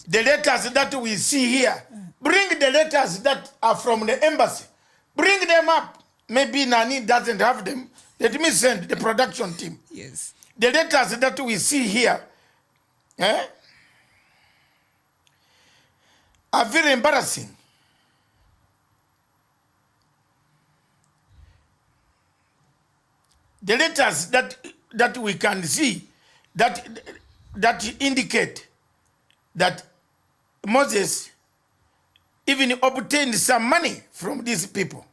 The letters that we see here, bring the letters that are from the embassy. Bring them up. Maybe Nani doesn't have them. Let me send the production team. Yes. The letters that we see here are very embarrassing. The letters that we can see that indicate that Moses even obtained some money from these people.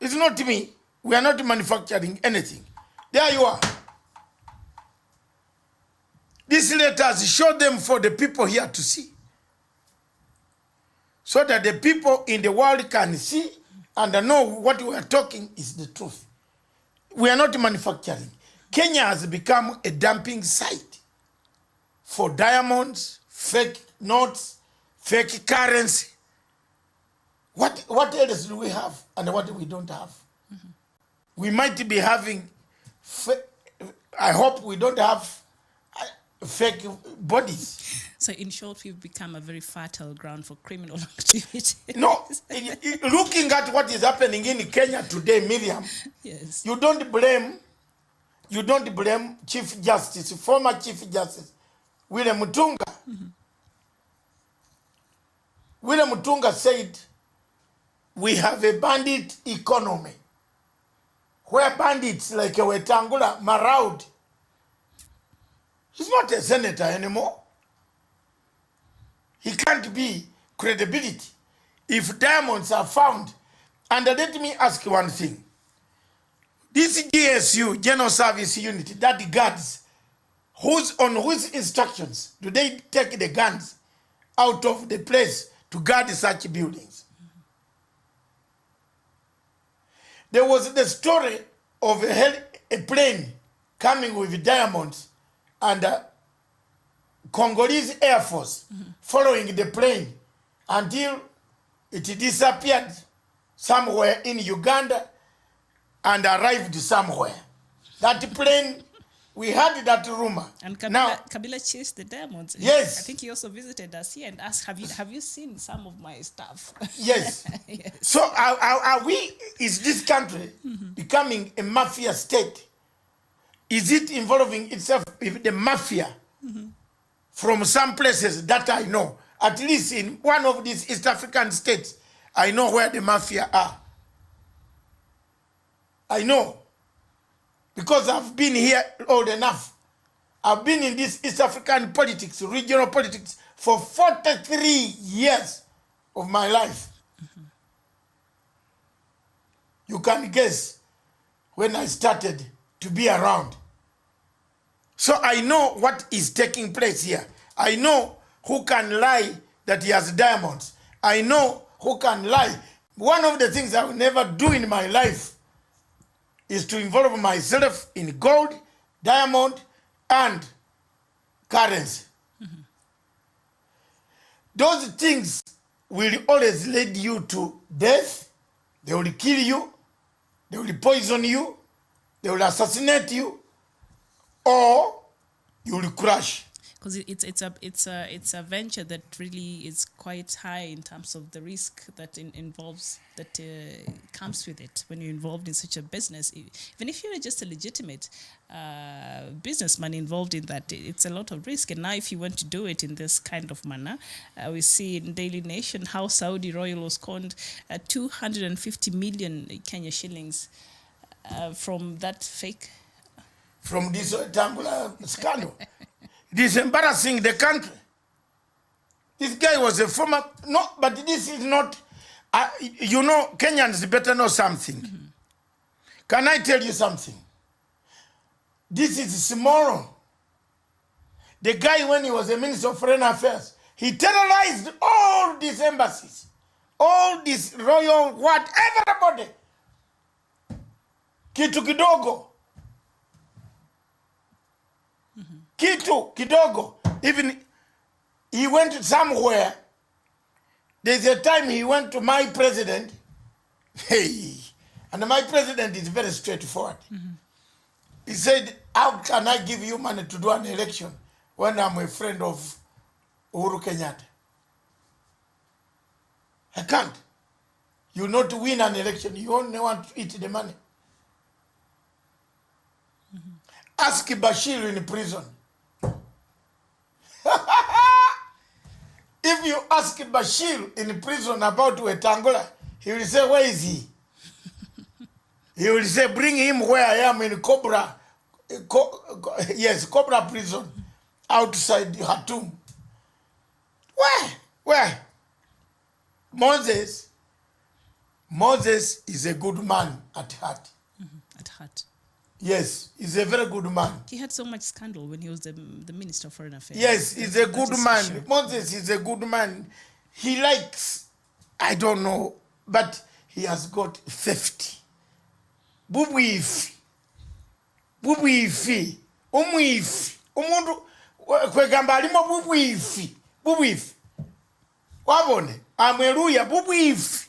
It's not me. We are not manufacturing anything. There you are. These letters, show them for the people here to see, so that the people in the world can see and know what we are talking is the truth. We are not manufacturing. Kenya has become a dumping site for diamonds, fake notes, fake currency. What else do we have and what we don't have? Mm-hmm. We might be having, I hope we don't have fake bodies. So in short, we've become a very fertile ground for criminal activity. No, looking at what is happening in Kenya today, Miriam, yes. You don't blame Chief Justice, former Chief Justice, William Mutunga. Mm-hmm. William Mutunga said, we have a bandit economy, where bandits like Wetangula, Maraud, he's not a senator anymore. He can't be credibility if diamonds are found. And let me ask you one thing. This GSU, General Service Unit, that guards, on whose instructions do they take the guns out of the place to guard such buildings? There was the story of a plane coming with diamonds and Congolese Air Force following the plane until it disappeared somewhere in Uganda and arrived somewhere. That plane, we had that rumor. And Kabila chased the diamonds. Yes. I think he also visited us here and asked, have you seen some of my stuff? Yes. Yes. So is this country becoming a mafia state? Is it involving itself with the mafia from some places that I know? At least in one of these East African states, I know where the mafia are. I know. Because I've been here old enough. I've been in this East African politics, regional politics, for 43 years of my life. You can guess when I started to be around. So I know what is taking place here. I know who can lie that he has diamonds. I know who can lie. One of the things I will never do in my life is to involve myself in gold, diamond, and currency. Those things will always lead you to death. They will kill you. They will poison you. They will assassinate you. Or you will crash. Because it's a venture that really is quite high in terms of the risk that comes with it when you're involved in such a business. Even if you're just a legitimate businessman involved in that, it's a lot of risk. And now if you want to do it in this kind of manner, we see in Daily Nation how Saudi Royal was conned 250 million Kenya shillings from that fake. From this Tangula scandal. It is embarrassing the country. This guy was a former, no, but this is not You know, Kenyans better know something. Can I tell you something? This is Simoro. The guy, when he was a Minister of Foreign Affairs, he terrorized all these embassies, all this royal, what, everybody. Kitu kidogo. Kitu kidogo. Even he went somewhere. There's a time he went to my president. Hey, and my president is very straightforward. He said, how can I give you money to do an election when I'm a friend of Uhuru Kenyatta? I can't. You not win an election, you only want to eat the money. Ask Bashir in prison. If you ask Bashir in prison about Wetangula, he will say, where is he? He will say, bring him where I am in Cobra. Yes, Cobra prison, outside the Hatum. Where? Moses is a good man at heart. At heart. Yes, he's a very good man. He had so much scandal when he was the Minister of Foreign Affairs. Yes, he's a good man. Moses is a good man. He likes, I don't know, but he has got 50. Bubuifi. Umuifi. Umundu kwegamba alimo bubuifi. Wabone, ameluya bubuifi.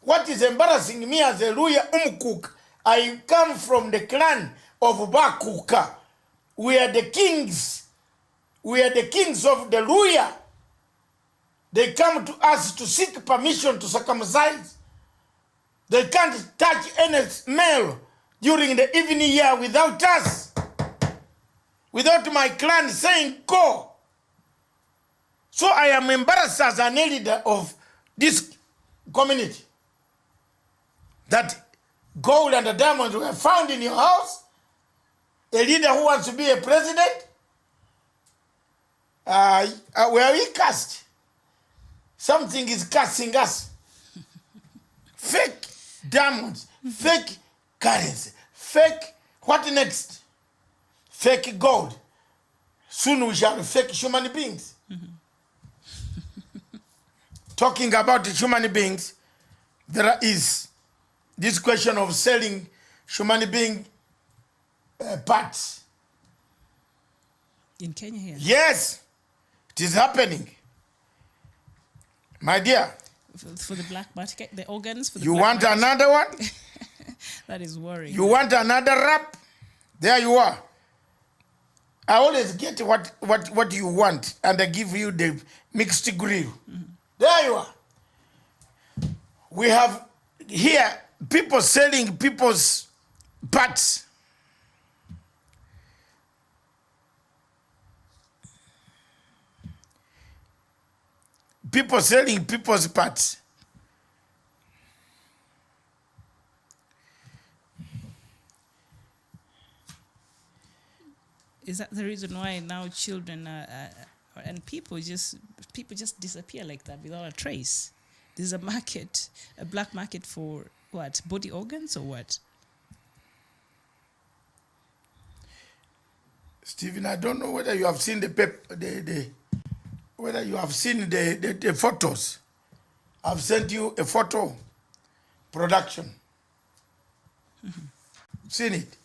What is embarrassing me as a Luya Umkuk, I come from the clan of Bakuka. We are the kings. We are the kings of the Luya. They come to us to seek permission to circumcise. They can't touch any male during the evening year without us. Without my clan saying go. So I am embarrassed as an leader of this community. That gold and the diamonds were found in your house. A leader who wants to be a president. Where we cast. Something is casting us. Fake diamonds, fake currency, fake, what next? Fake gold. Soon we shall fake human beings. Talking about human beings, there is this question of selling human being parts. In Kenya here? Yes, it is happening. My dear. For the black market, the organs for the you black want market. Another one? That is worrying. You want another rap? There you are. I always get what you want, and I give you the mixed grill. There you are. We have here people selling people's parts. People selling people's parts. Is that the reason why now children and people just disappear like that without a trace? There's a market, a black market for what? Body organs or what? Stephen, I don't know whether you have seen whether you have seen the photos. I've sent you a photo production. Seen it?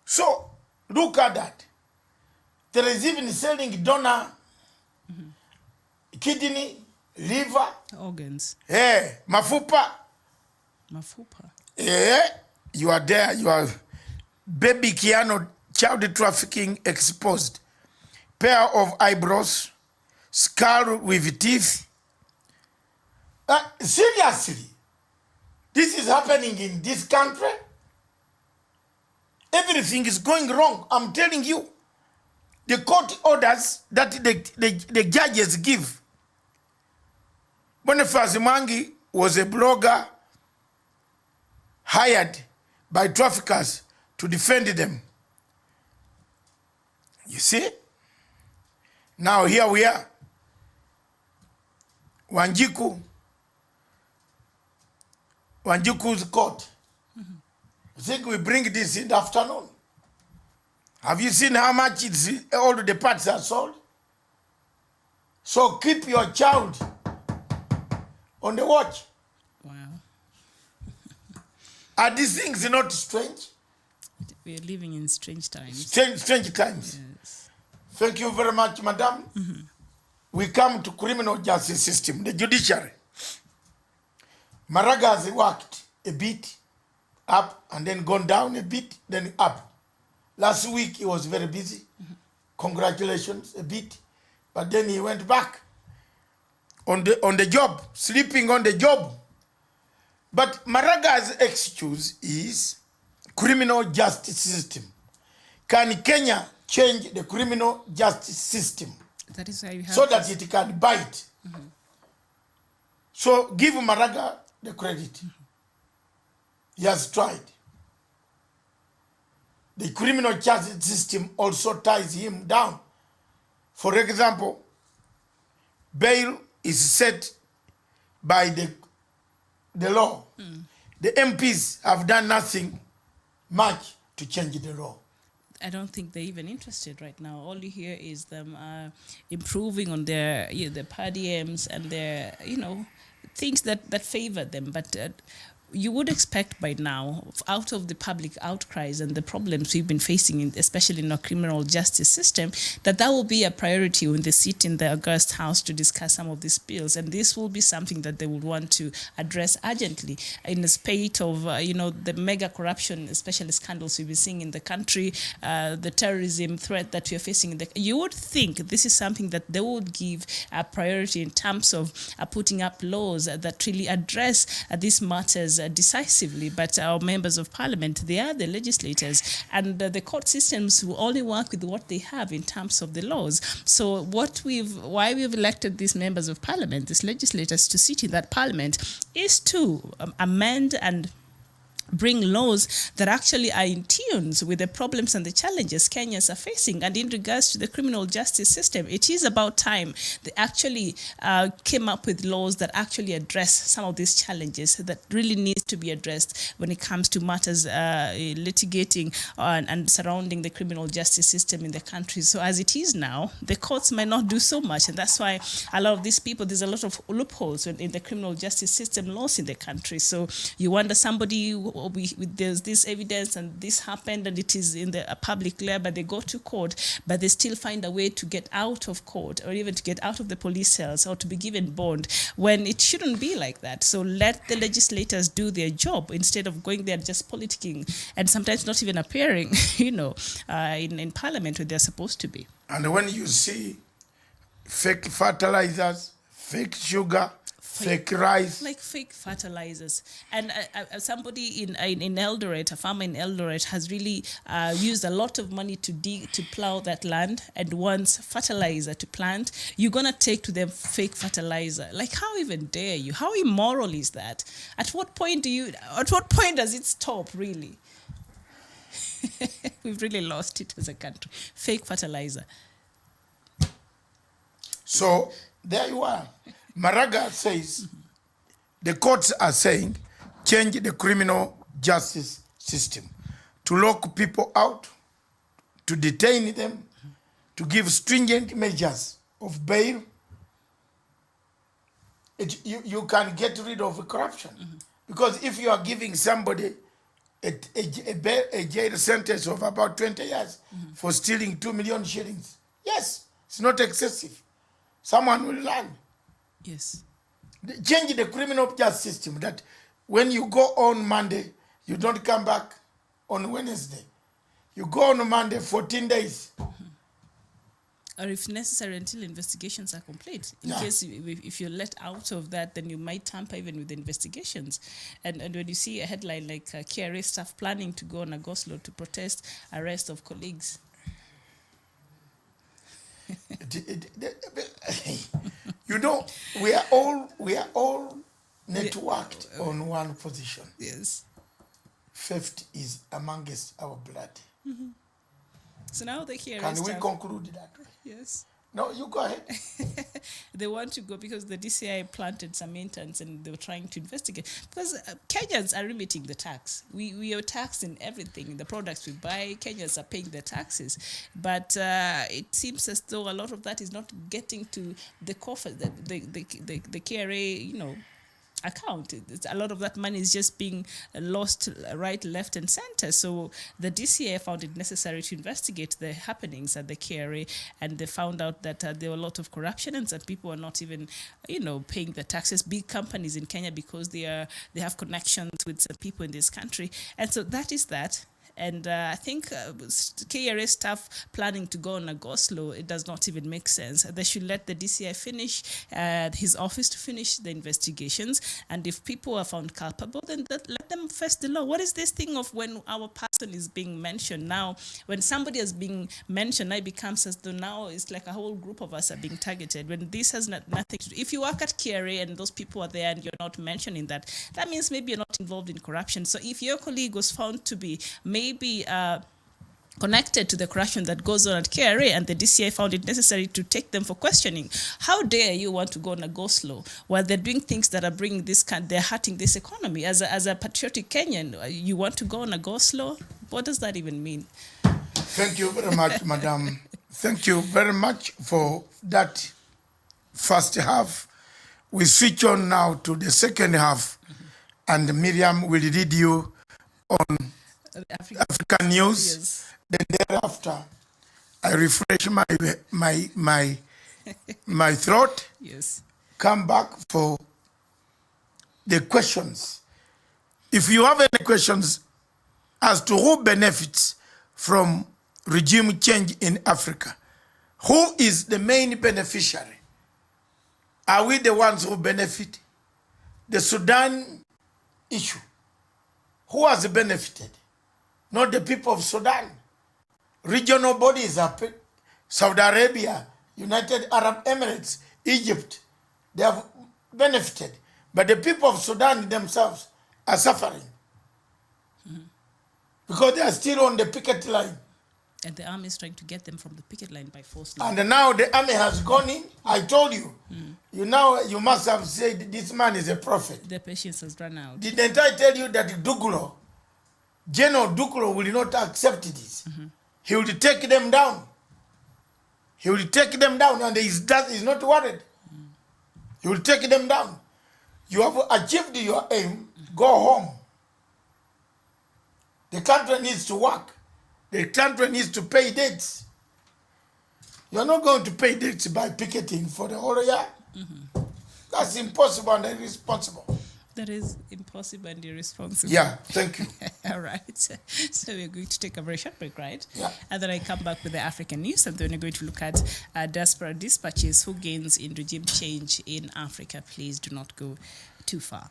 So, look at that. There is even selling donor, kidney, liver. Organs. Mafupa. Mafupa. You are there. You are baby Kiano, child trafficking exposed. Pair of eyebrows, skull with teeth. Seriously, this is happening in this country. Everything is going wrong. I'm telling you. The court orders that the judges give. Boniface Mwangi was a blogger hired by traffickers to defend them. You see? Now here we are. Wanjiku's court. I think we bring this in the afternoon. Have you seen how much all the parts are sold? So keep your child on the watch. Wow. Are these things not strange? We are living in strange times. Strange times. Yes. Thank you very much, madam. We come to criminal justice system, the judiciary. Maraga has worked a bit up and then gone down a bit, then up. Last week he was very busy. Congratulations, a bit. But then he went back on the job, sleeping on the job. But Maraga's excuse is criminal justice system. Can Kenya change the criminal justice system? That is why you have so that it can bite. So give Maraga the credit. He has tried. The criminal justice system also ties him down. For example, bail is set by the law. The MPs have done nothing much to change the law. I don't think they're even interested right now. All you hear is them improving on their per diems and their things that favor them. But you would expect by now, out of the public outcries and the problems we've been facing, especially in our criminal justice system, that will be a priority when they sit in the August House to discuss some of these bills. And this will be something that they would want to address urgently in the spate of, the mega corruption, especially scandals we've been seeing in the country, the terrorism threat that we are facing. You would think this is something that they would give a priority in terms of putting up laws that really address these matters decisively. But our members of parliament, they are the legislators, and the court systems will only work with what they have in terms of the laws. So why we've elected these members of parliament, these legislators, to sit in that parliament is to amend and bring laws that actually are in tune with the problems and the challenges Kenyans are facing. And in regards to the criminal justice system, it is about time they actually came up with laws that actually address some of these challenges that really need to be addressed when it comes to matters litigating and surrounding the criminal justice system in the country. So as it is now, the courts might not do so much, and that's why a lot of these people, there's a lot of loopholes in the criminal justice system laws in the country. So you wonder somebody there's this evidence and this happened and it is in the public layer, but they go to court, but they still find a way to get out of court or even to get out of the police cells or to be given bond when it shouldn't be like that. So let the legislators do their job instead of going there just politicking and sometimes not even appearing, in parliament where they're supposed to be. And when you see fake fertilizers, fake sugar, fake rice, like fake fertilizers, and somebody in Eldoret, a farmer in Eldoret, has really used a lot of money to plow that land and wants fertilizer to plant. You're gonna take to them fake fertilizer? Like, how even dare you? How immoral is that? At what point does it stop, really? We've really lost it as a country. Fake fertilizer. So there you are. Maraga says the courts are saying change the criminal justice system to lock people out, to detain them, to give stringent measures of bail. You can get rid of corruption. Because if you are giving somebody a jail sentence of about 20 years for stealing 2 million shillings, yes, it's not excessive. Someone will learn. Yes. Change the criminal justice system that when you go on Monday, you don't come back on Wednesday. You go on Monday 14 days. Or if necessary, until investigations are complete. In case if you're let out of that, then you might tamper even with the investigations. And when you see a headline like KRA staff planning to go on a Goslow to protest arrest of colleagues. We are all networked on one position. Yes. Theft is amongst our blood. So now the KRA Can we staff, conclude that? Yes. No, you go ahead. They want to go because the DCI planted some interns and they were trying to investigate. Because Kenyans are remitting the tax. We are taxed in everything. The products we buy, Kenyans are paying the taxes. But it seems as though a lot of that is not getting to the coffer, the KRA, account. A lot of that money is just being lost right, left, and center. So the DCA found it necessary to investigate the happenings at the KRA, and they found out that there were a lot of corruption and that people are not even, paying the taxes. Big companies in Kenya, because they have connections with some people in this country, and so that is that. And I think KRA staff planning to go on a go-slow, it does not even make sense. They should let the DCI finish, his office to finish the investigations. And if people are found culpable, then let them face the law. What is this thing of when our person is being mentioned? Now, when somebody is being mentioned, now it becomes as though now it's like a whole group of us are being targeted. When this has nothing to do. If you work at KRA and those people are there and you're not mentioning that, that means maybe you're not involved in corruption. So if your colleague was found to be maybe connected to the corruption that goes on at KRA and the DCI found it necessary to take them for questioning, how dare you want to go on a go-slow while they're doing things that are bringing this they're hurting this economy? As a patriotic Kenyan, you want to go on a go-slow? What does that even mean? Thank you very much, Madam. Thank you very much for that first half. We switch on now to the second half, and Miriam will read you on African news. Yes. Then thereafter, I refresh my throat. Yes. Come back for the questions. If you have any questions as to who benefits from regime change in Africa, who is the main beneficiary? Are we the ones who benefit? The Sudan issue, who has benefited? Not the people of Sudan. Regional bodies are Saudi Arabia, United Arab Emirates, Egypt. They have benefited. But the people of Sudan themselves are suffering. Because they are still on the picket line. And the army is trying to get them from the picket line by force. And now the army has gone in. I told you. You must have said this man is a prophet. The patience has run out. Didn't I tell you that General Duglo will not accept this? He will take them down. He will take them down, and he's not worried. He will take them down. You have achieved your aim. Go home. The country needs to work. The country needs to pay debts. You're not going to pay debts by picketing for the whole year. That's impossible and irresponsible. That is impossible and irresponsible. Yeah, thank you. All right. So we're going to take a very short break, right? Yeah. And then I come back with the African news, and then we're going to look at Diaspora Dispatches, who gains in regime change in Africa. Please do not go too far.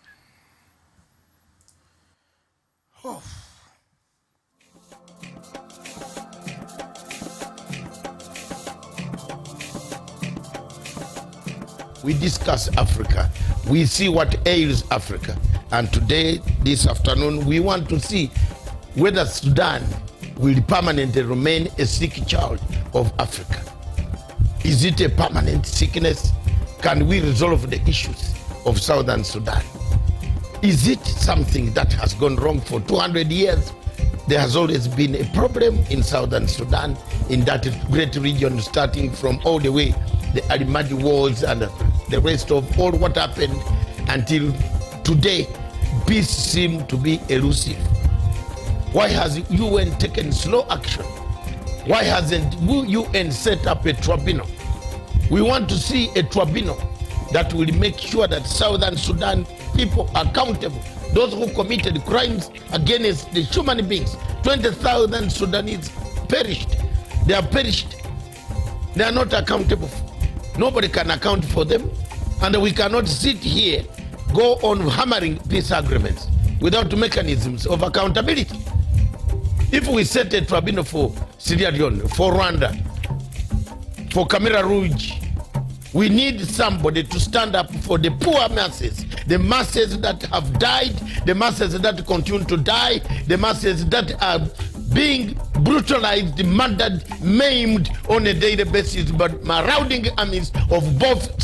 Oh. We discuss Africa. We see what ails Africa. And today, this afternoon, we want to see whether Sudan will permanently remain a sick child of Africa. Is it a permanent sickness? Can we resolve the issues of Southern Sudan? Is it something that has gone wrong for 200 years? There has always been a problem in Southern Sudan, in that great region, starting from all the way the Al-Mahdi wars and the rest of all what happened until today. Peace seems to be elusive. Why has UN taken slow action? Why hasn't UN set up a tribunal? We want to see a tribunal that will make sure that Southern Sudan people are accountable. Those who committed crimes against the human beings. 20,000 Sudanese perished. They are perished. They are not accountable. Nobody can account for them. And we cannot sit here, go on hammering peace agreements without mechanisms of accountability. If we set a tribunal for Sierra Leone, for Rwanda, for Cameroon Rouge, we need somebody to stand up for the poor masses, the masses that have died, the masses that continue to die, the masses that are being brutalized, murdered, maimed on a daily basis by marauding armies of both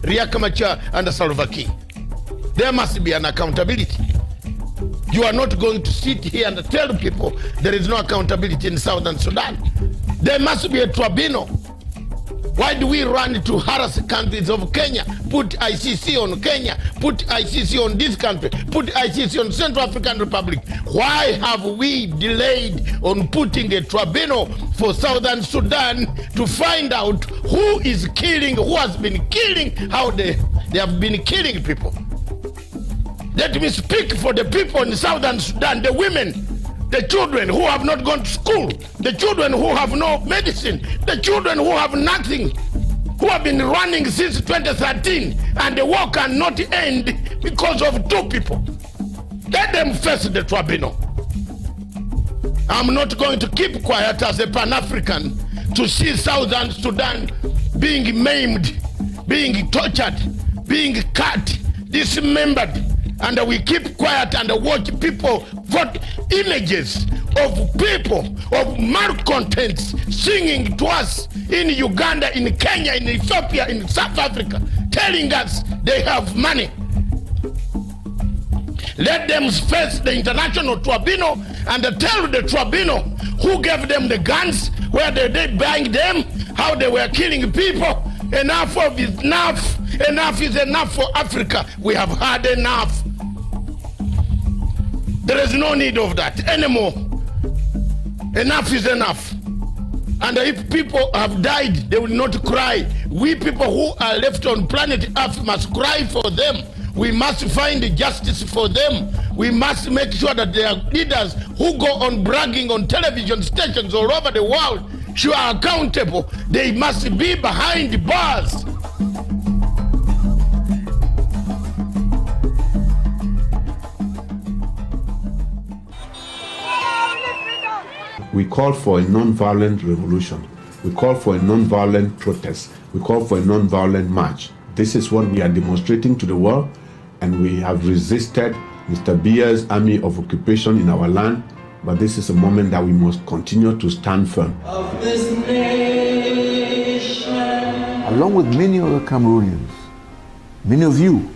Riek Machar and Salva Kiir. There must be an accountability. You are not going to sit here and tell people there is no accountability in Southern Sudan. There must be a tribunal. Why do we run to harass countries of Kenya, put ICC on Kenya, put ICC on this country, put ICC on Central African Republic? Why have we delayed on putting a tribunal for Southern Sudan to find out who is killing, who has been killing, how they have been killing people? Let me speak for the people in Southern Sudan, the women, the children who have not gone to school, the children who have no medicine, the children who have nothing, who have been running since 2013, and the war cannot end because of two people. Let them face the tribunal. I'm not going to keep quiet as a Pan-African to see Southern Sudan being maimed, being tortured, being cut, dismembered, and we keep quiet and watch people vote images of people, of malcontents singing to us in Uganda, in Kenya, in Ethiopia, in South Africa, telling us they have money. Let them face the international tribunal and tell the tribunal who gave them the guns, where they buying them, how they were killing people. Enough of is enough. Enough is enough for Africa. We have had enough. There is no need of that anymore. Enough is enough. And if people have died, they will not cry. We people who are left on planet Earth must cry for them. We must find justice for them. We must make sure that there are leaders who go on bragging on television stations all over the world, who are accountable. They must be behind bars. We call for a non-violent revolution. We call for a non-violent protest. We call for a non-violent march. This is what we are demonstrating to the world, and we have resisted Mr. Biya's army of occupation in our land, but this is a moment that we must continue to stand firm. Of this nation. Along with many other Cameroonians, many of you,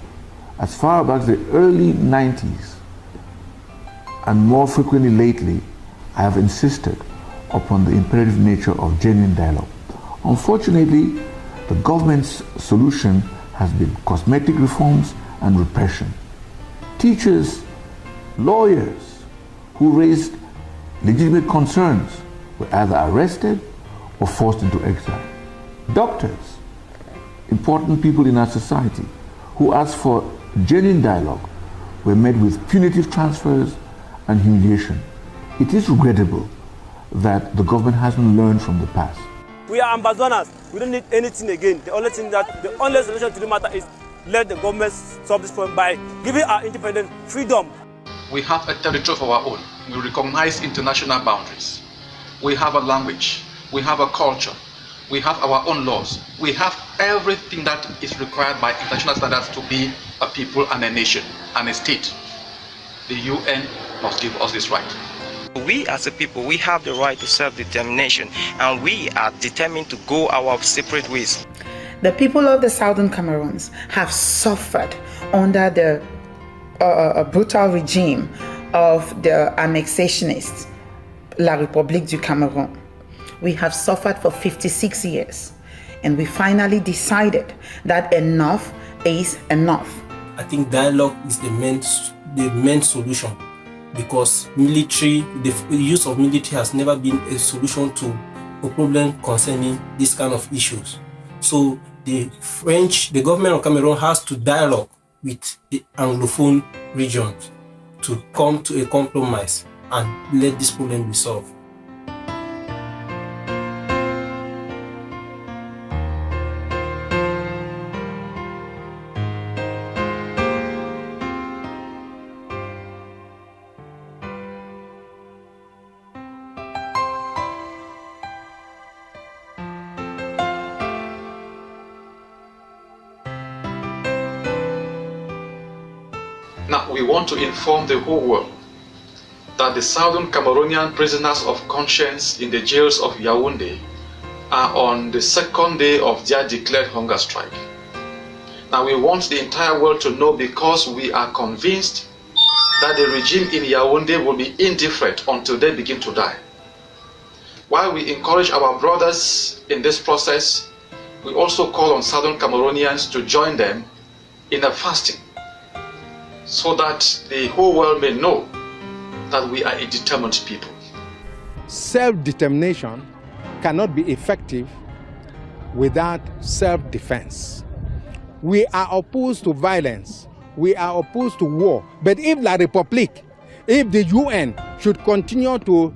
as far back as the early 90s, and more frequently lately, I have insisted upon the imperative nature of genuine dialogue. Unfortunately, the government's solution has been cosmetic reforms and repression. Teachers, lawyers who raised legitimate concerns were either arrested or forced into exile. Doctors, important people in our society who asked for genuine dialogue, were met with punitive transfers and humiliation. It is regrettable that the government hasn't learned from the past. We are ambassadors. We don't need anything again. The only solution to the matter is let the government solve this problem by giving our independent freedom. We have a territory of our own. We recognize international boundaries. We have a language. We have a culture. We have our own laws. We have everything that is required by international standards to be a people and a nation and a state. The UN must give us this right. We as a people, we have the right to self-determination, and we are determined to go our separate ways. The people of the Southern Cameroons have suffered under the brutal regime of the annexationists, La République du Cameroun. We have suffered for 56 years, and we finally decided that enough is enough. I think dialogue is the main solution, because the use of military has never been a solution to a problem concerning this kind of issues. So the government of Cameroon has to dialogue with the Anglophone regions to come to a compromise and let this problem be solved. Now, we want to inform the whole world that the Southern Cameroonian prisoners of conscience in the jails of Yaoundé are on the second day of their declared hunger strike. Now we want the entire world to know, because we are convinced that the regime in Yaoundé will be indifferent until they begin to die. While we encourage our brothers in this process, we also call on Southern Cameroonians to join them in a fasting, so that the whole world may know that we are a determined people. Self-determination cannot be effective without self-defense. We are opposed to violence. We are opposed to war. But if La République, if the UN should continue to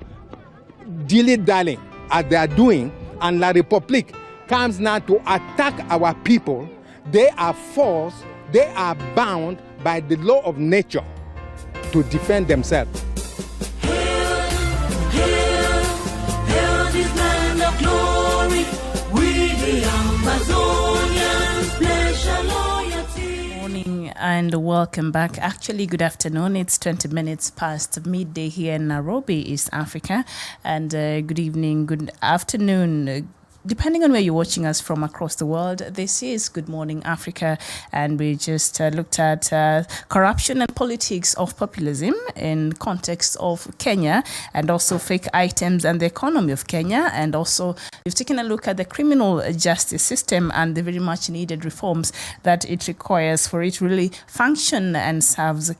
dilly-dally as they are doing, and La République comes now to attack our people, they are forced, they are bound by the law of nature to defend themselves. Hail this land of glory, we the Amazonians pledge our loyalty. Morning and welcome back. Actually, good afternoon. It's 20 minutes past midday here in Nairobi, East Africa. And good evening, good afternoon. Depending on where you're watching us from across the world, this is Good Morning Africa, and we just looked at corruption and politics of populism in context of Kenya, and also fake items and the economy of Kenya, and also we've taken a look at the criminal justice system and the very much needed reforms that it requires for it to really function and serve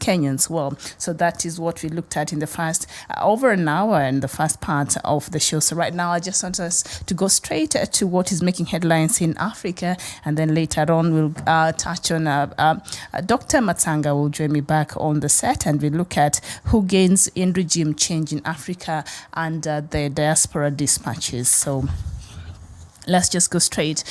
Kenyans well. So that is what we looked at in the first over an hour in the first part of the show. So right now I just want us to go straight to what is making headlines in Africa, and then later on we'll touch on Dr. Matsanga will join me back on the set, and we'll look at who gains in regime change in Africa under the diaspora dispatches. So let's just go straight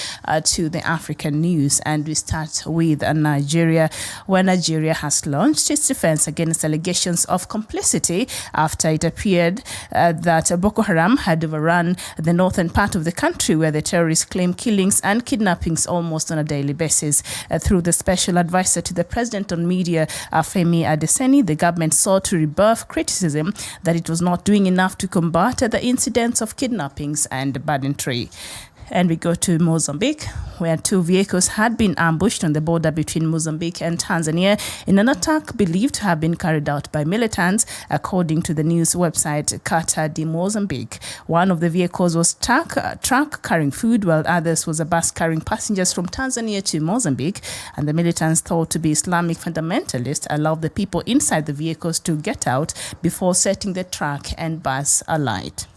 to the African news, and we start with Nigeria, where Nigeria has launched its defense against allegations of complicity after it appeared that Boko Haram had overrun the northern part of the country, where the terrorists claim killings and kidnappings almost on a daily basis. Through the special advisor to the president on media, Femi Adeseni, the government sought to rebuff criticism that it was not doing enough to combat the incidents of kidnappings and banditry. And we go to Mozambique, where 2 vehicles had been ambushed on the border between Mozambique and Tanzania in an attack believed to have been carried out by militants, according to the news website Carta de Mozambique. One of the vehicles was a truck carrying food, while others was a bus carrying passengers from Tanzania to Mozambique. And the militants, thought to be Islamic fundamentalists, allowed the people inside the vehicles to get out before setting the truck and bus alight.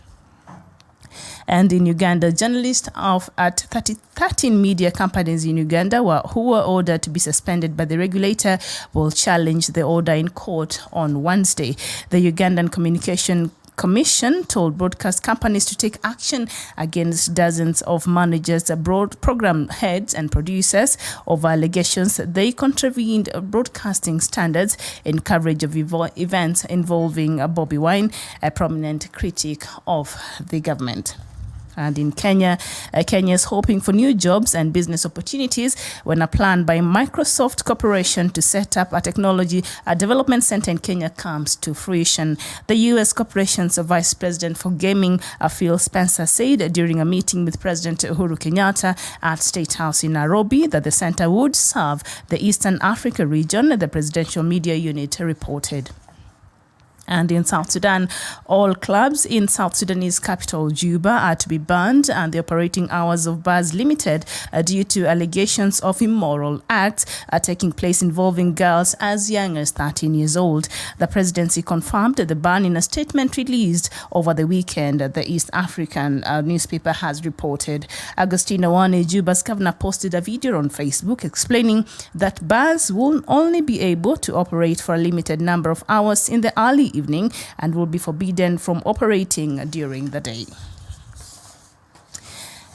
And in Uganda, journalists at 13 media companies in Uganda who were ordered to be suspended by the regulator will challenge the order in court on Wednesday. The Ugandan Communication Commission told broadcast companies to take action against dozens of managers, broad program heads and producers over allegations they contravened broadcasting standards in coverage of events involving Bobi Wine, a prominent critic of the government. And in Kenya, Kenya is hoping for new jobs and business opportunities when a plan by Microsoft Corporation to set up a technology development center in Kenya comes to fruition. The U.S. corporation's vice president for gaming, Phil Spencer, said during a meeting with President Uhuru Kenyatta at State House in Nairobi that the center would serve the Eastern Africa region, the presidential media unit reported. And in South Sudan, all clubs in South Sudanese capital Juba are to be banned, and the operating hours of bars limited due to allegations of immoral acts taking place involving girls as young as 13 years old. The presidency confirmed the ban in a statement released over the weekend, the East African newspaper has reported. Agostino Wane, Juba's governor, posted a video on Facebook explaining that bars will only be able to operate for a limited number of hours in the early evening and will be forbidden from operating during the day.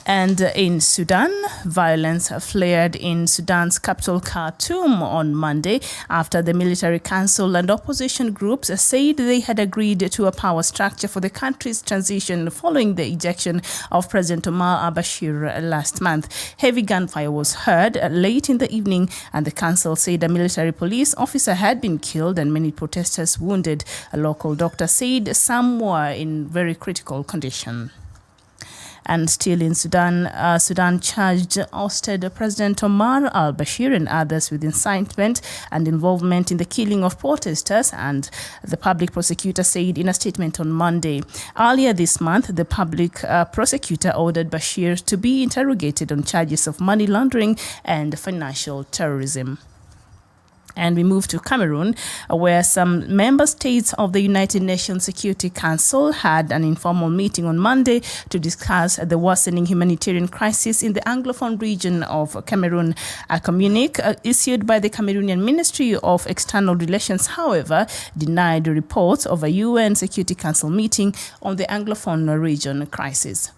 And in Sudan, violence flared in Sudan's capital Khartoum on Monday after the military council and opposition groups said they had agreed to a power structure for the country's transition following the ejection of President Omar al-Bashir last month. Heavy gunfire was heard late in the evening, and the council said a military police officer had been killed and many protesters wounded. A local doctor said some were in very critical condition. And still in Sudan, Sudan charged ousted President Omar al-Bashir and others with incitement and involvement in the killing of protesters, and the public prosecutor said in a statement on Monday. Earlier this month, the public prosecutor ordered Bashir to be interrogated on charges of money laundering and financial terrorism. And we move to Cameroon, where some member states of the United Nations Security Council had an informal meeting on Monday to discuss the worsening humanitarian crisis in the Anglophone region of Cameroon. A communique issued by the Cameroonian Ministry of External Relations, however, denied reports of a UN Security Council meeting on the Anglophone region crisis.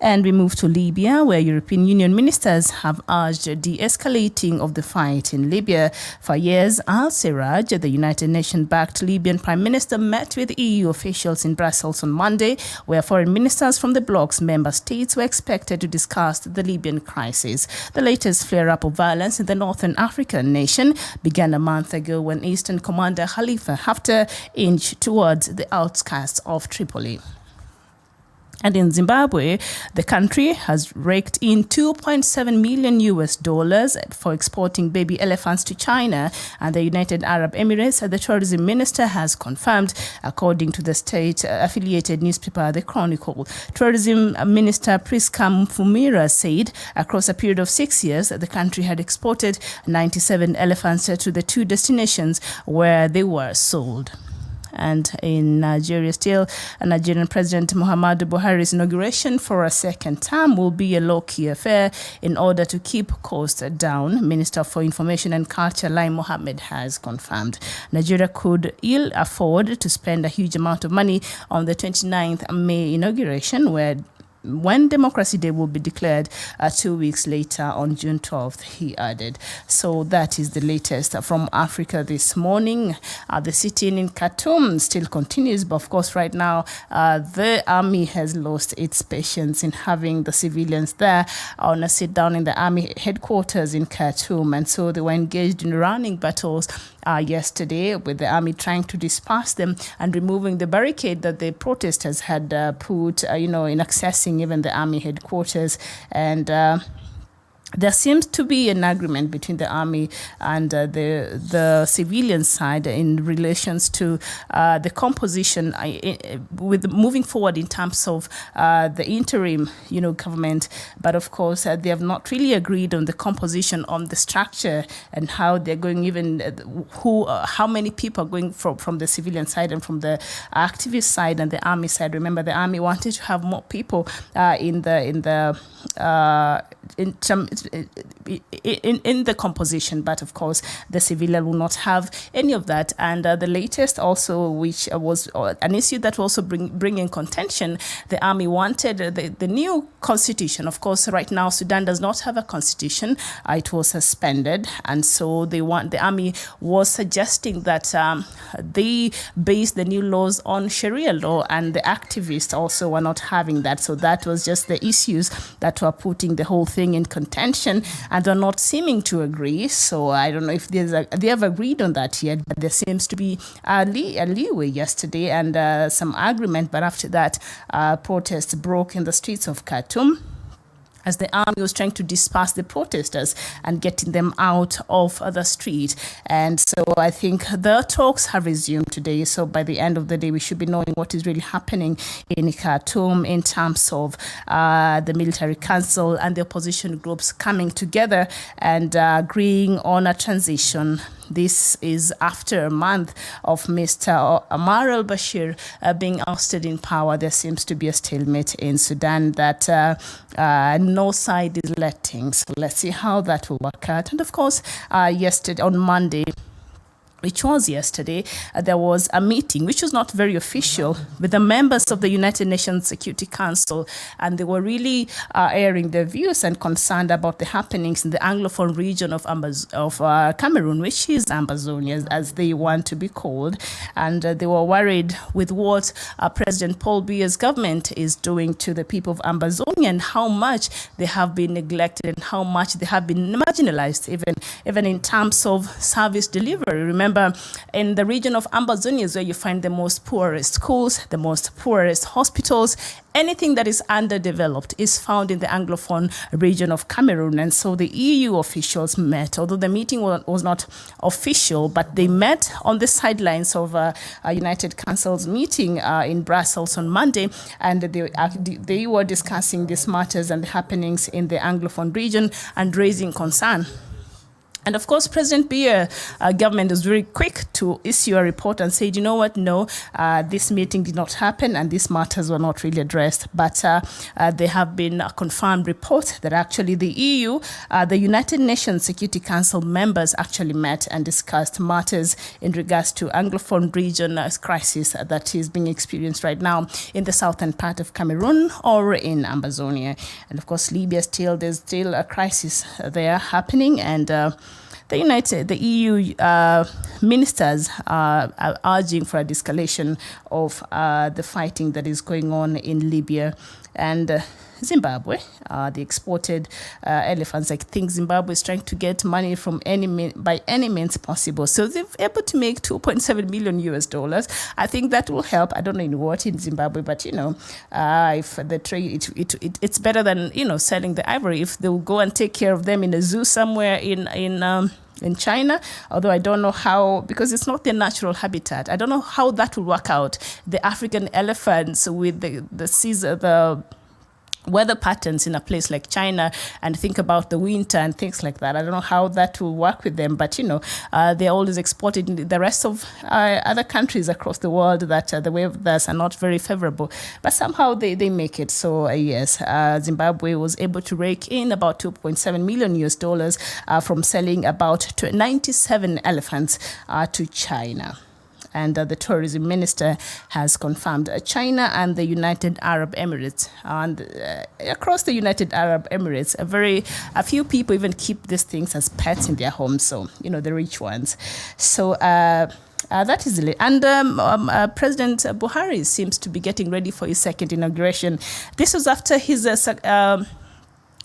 And we move to Libya, where European Union ministers have urged de-escalating of the fight in Libya. Fayez al-Serraj, the United Nations-backed Libyan Prime Minister, met with EU officials in Brussels on Monday, where foreign ministers from the bloc's member states were expected to discuss the Libyan crisis. The latest flare-up of violence in the northern African nation began a month ago when Eastern Commander Khalifa Haftar inched towards the outskirts of Tripoli. And in Zimbabwe, the country has raked in $2.7 million for exporting baby elephants to China and the United Arab Emirates, the tourism minister has confirmed, according to the state-affiliated newspaper The Chronicle. Tourism Minister Priska Mfumira said across a period of 6 years, the country had exported 97 elephants to the two destinations where they were sold. And in Nigeria still, Nigerian President Muhammadu Buhari's inauguration for a second term will be a low-key affair in order to keep costs down. Minister for Information and Culture Lai Mohammed has confirmed. Nigeria could ill afford to spend a huge amount of money on the 29th May inauguration, when Democracy Day will be declared 2 weeks later on June 12th, he added. So that is the latest from Africa this morning. The sitting in Khartoum still continues, but of course right now the army has lost its patience in having the civilians there on a sit down in the army headquarters in Khartoum, and so they were engaged in running battles yesterday, with the army trying to disperse them and removing the barricade that the protesters had put, in accessing even the army headquarters. And there seems to be an agreement between the army and the civilian side in relations to the composition with moving forward in terms of the interim, government. But of course, they have not really agreed on the composition, on the structure, and how they're going, even how many people are going from the civilian side and from the activist side and the army side. Remember, the army wanted to have more people in the composition, but of course the civilian will not have any of that. And the latest also, which was an issue that will also bring in contention, the army wanted the new constitution. Of course, right now Sudan does not have a constitution. It was suspended, and so the army was suggesting that they base the new laws on Sharia law, and the activists also were not having that. So that was just the issues that were putting the whole thing in contention, and they're not seeming to agree. So I don't know if they have agreed on that yet, but there seems to be a leeway yesterday and some agreement. But after that, protests broke in the streets of Khartoum, as the army was trying to disperse the protesters and getting them out of the street. And so I think the talks have resumed today. So by the end of the day, we should be knowing what is really happening in Khartoum in terms of the military council and the opposition groups coming together and agreeing on a transition. This is after a month of Mr. Omar al-Bashir being ousted in power. There seems to be a stalemate in Sudan that no side is letting. So let's see how that will work out. And of course, yesterday, on Monday, which was yesterday, there was a meeting, which was not very official, with the members of the United Nations Security Council, and they were really airing their views and concerned about the happenings in the Anglophone region of Cameroon, which is Ambazonia, as they want to be called. And they were worried with what President Paul Biya's government is doing to the people of Ambazonia, and how much they have been neglected and how much they have been marginalized, even in terms of service delivery. Remember, in the region of Ambazonia is where you find the most poorest schools, the most poorest hospitals. Anything that is underdeveloped is found in the Anglophone region of Cameroon. And so the EU officials met, although the meeting was not official, but they met on the sidelines of a United Council's meeting in Brussels on Monday, and they were discussing these matters and the happenings in the Anglophone region and raising concern. And of course, President Biya government was very quick to issue a report and said, you know what, no, this meeting did not happen and these matters were not really addressed. But there have been a confirmed report that actually the EU, the United Nations Security Council members actually met and discussed matters in regards to Anglophone region crisis that is being experienced right now in the southern part of Cameroon or in Ambazonia. And of course, Libya there's still a crisis there happening, and the EU ministers are urging for a de-escalation of the fighting that is going on in Libya. And Zimbabwe, the exported elephants. I think Zimbabwe is trying to get money from by any means possible. So they're able to make $2.7 million. I think that will help. I don't know in what in Zimbabwe, but if the trade, it's better than selling the ivory. If they'll go and take care of them in a zoo somewhere in China, although I don't know how, because it's not their natural habitat. I don't know how that will work out. The African elephants with the weather patterns in a place like China, and think about the winter and things like that. I don't know how that will work with them, but they're always exported in the rest of other countries across the world that the weathers are not very favorable, but somehow they make it. So yes, Zimbabwe was able to rake in about $2.7 million from selling about 97 elephants to China. And the tourism minister has confirmed China and the United Arab Emirates. And across the United Arab Emirates, a few people even keep these things as pets in their homes. So, the rich ones. So that is it. And President Buhari seems to be getting ready for his second inauguration. This was after his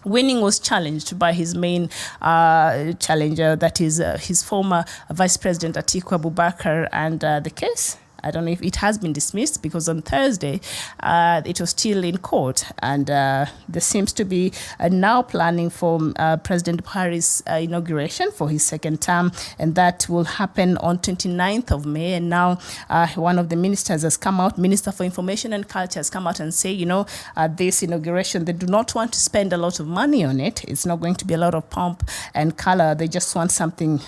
winning was challenged by his main challenger, that is his former Vice President Atiku Abubakar, and the case, I don't know if it has been dismissed, because on Thursday it was still in court, and there seems to be now planning for President Buhari's inauguration for his second term, and that will happen on 29th of May. And now one of the ministers has come out, Minister for Information and Culture, has come out and say, this inauguration, they do not want to spend a lot of money on it. It's not going to be a lot of pomp and color. They just want something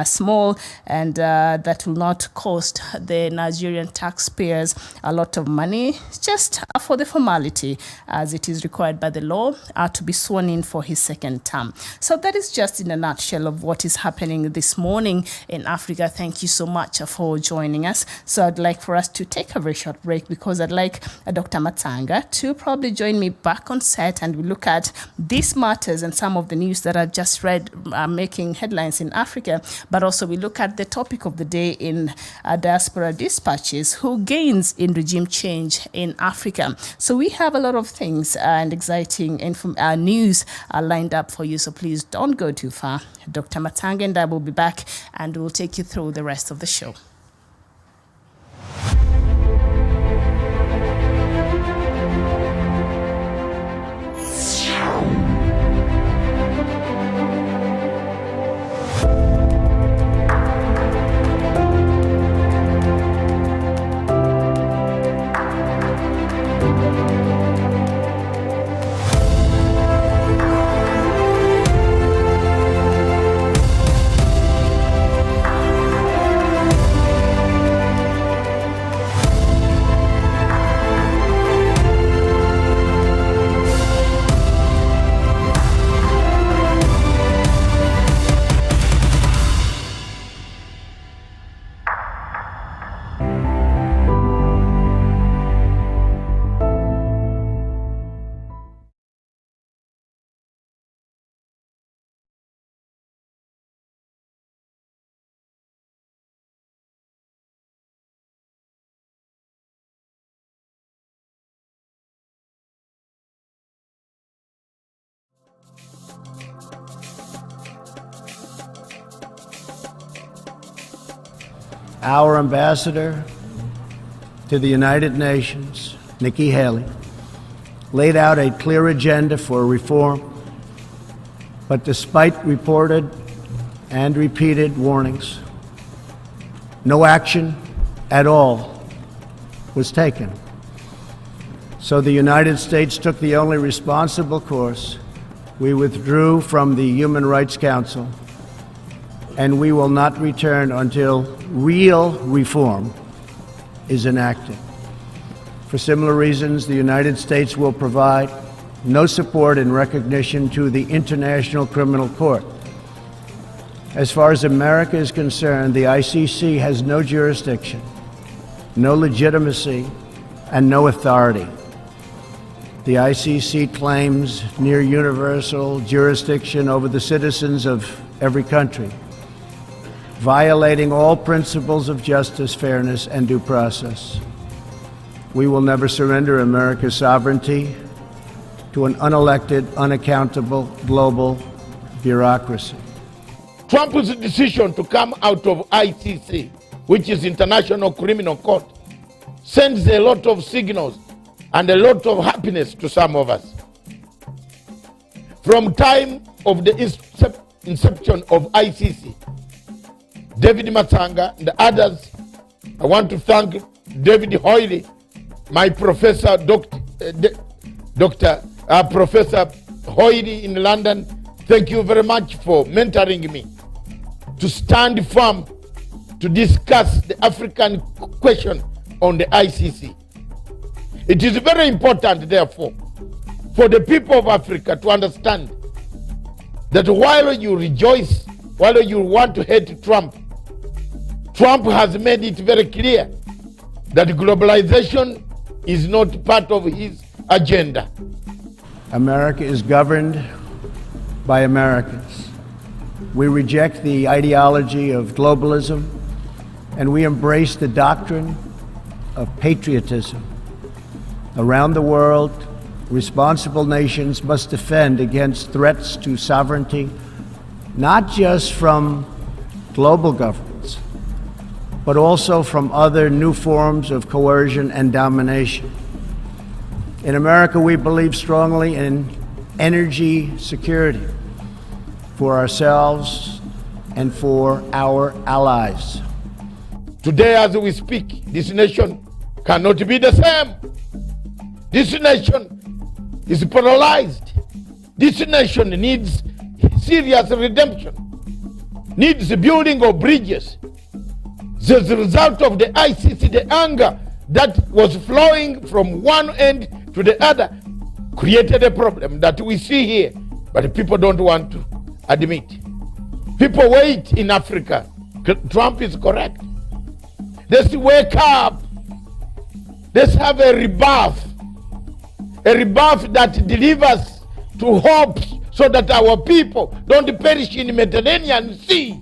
small, and that will not cost the Nigerian taxpayers a lot of money, just for the formality, as it is required by the law, to be sworn in for his second term. So that is just in a nutshell of what is happening this morning in Africa. Thank you so much for joining us. So I'd like for us to take a very short break, because I'd like Dr. Matanga to probably join me back on set, and we look at these matters and some of the news that I've just read making headlines in Africa, but also we look at the topic of the day in Diaspora Dispatches, who gains in regime change in Africa. So we have a lot of things and exciting news lined up for you, so please don't go too far. Dr. Matanga and I will be back, and we'll take you through the rest of the show. Our ambassador to the United Nations, Nikki Haley, laid out a clear agenda for reform, but despite reported and repeated warnings, no action at all was taken. So the United States took the only responsible course. We withdrew from the Human Rights Council, and we will not return until real reform is enacted. For similar reasons, the United States will provide no support in recognition to the International Criminal Court. As far as America is concerned, the ICC has no jurisdiction, no legitimacy, and no authority. The ICC claims near universal jurisdiction over the citizens of every country, violating all principles of justice, fairness, and due process. We will never surrender America's sovereignty to an unelected, unaccountable global bureaucracy. Trump's decision to come out of ICC, which is International Criminal Court, sends a lot of signals and a lot of happiness to some of us. From time of the inception of ICC, David Matanga and others, I want to thank David Hoyle, my professor, Professor Hoyle in London. Thank you very much for mentoring me to stand firm to discuss the African question on the ICC. It is very important, therefore, for the people of Africa to understand that while you rejoice, while you want to hate Trump, Trump has made it very clear that globalization is not part of his agenda. America is governed by Americans. We reject the ideology of globalism, and we embrace the doctrine of patriotism. Around the world, responsible nations must defend against threats to sovereignty, not just from global governments, but also from other new forms of coercion and domination. In America, we believe strongly in energy security for ourselves and for our allies. Today, as we speak, this nation cannot be the same. This nation is paralyzed. This nation needs serious redemption, needs the building of bridges. As a result of the ICC, the anger that was flowing from one end to the other created a problem that we see here, but people don't want to admit. People wait in Africa. Trump is correct. Let's wake up. Let's have a rebirth that delivers to hope so that our people don't perish in the Mediterranean Sea.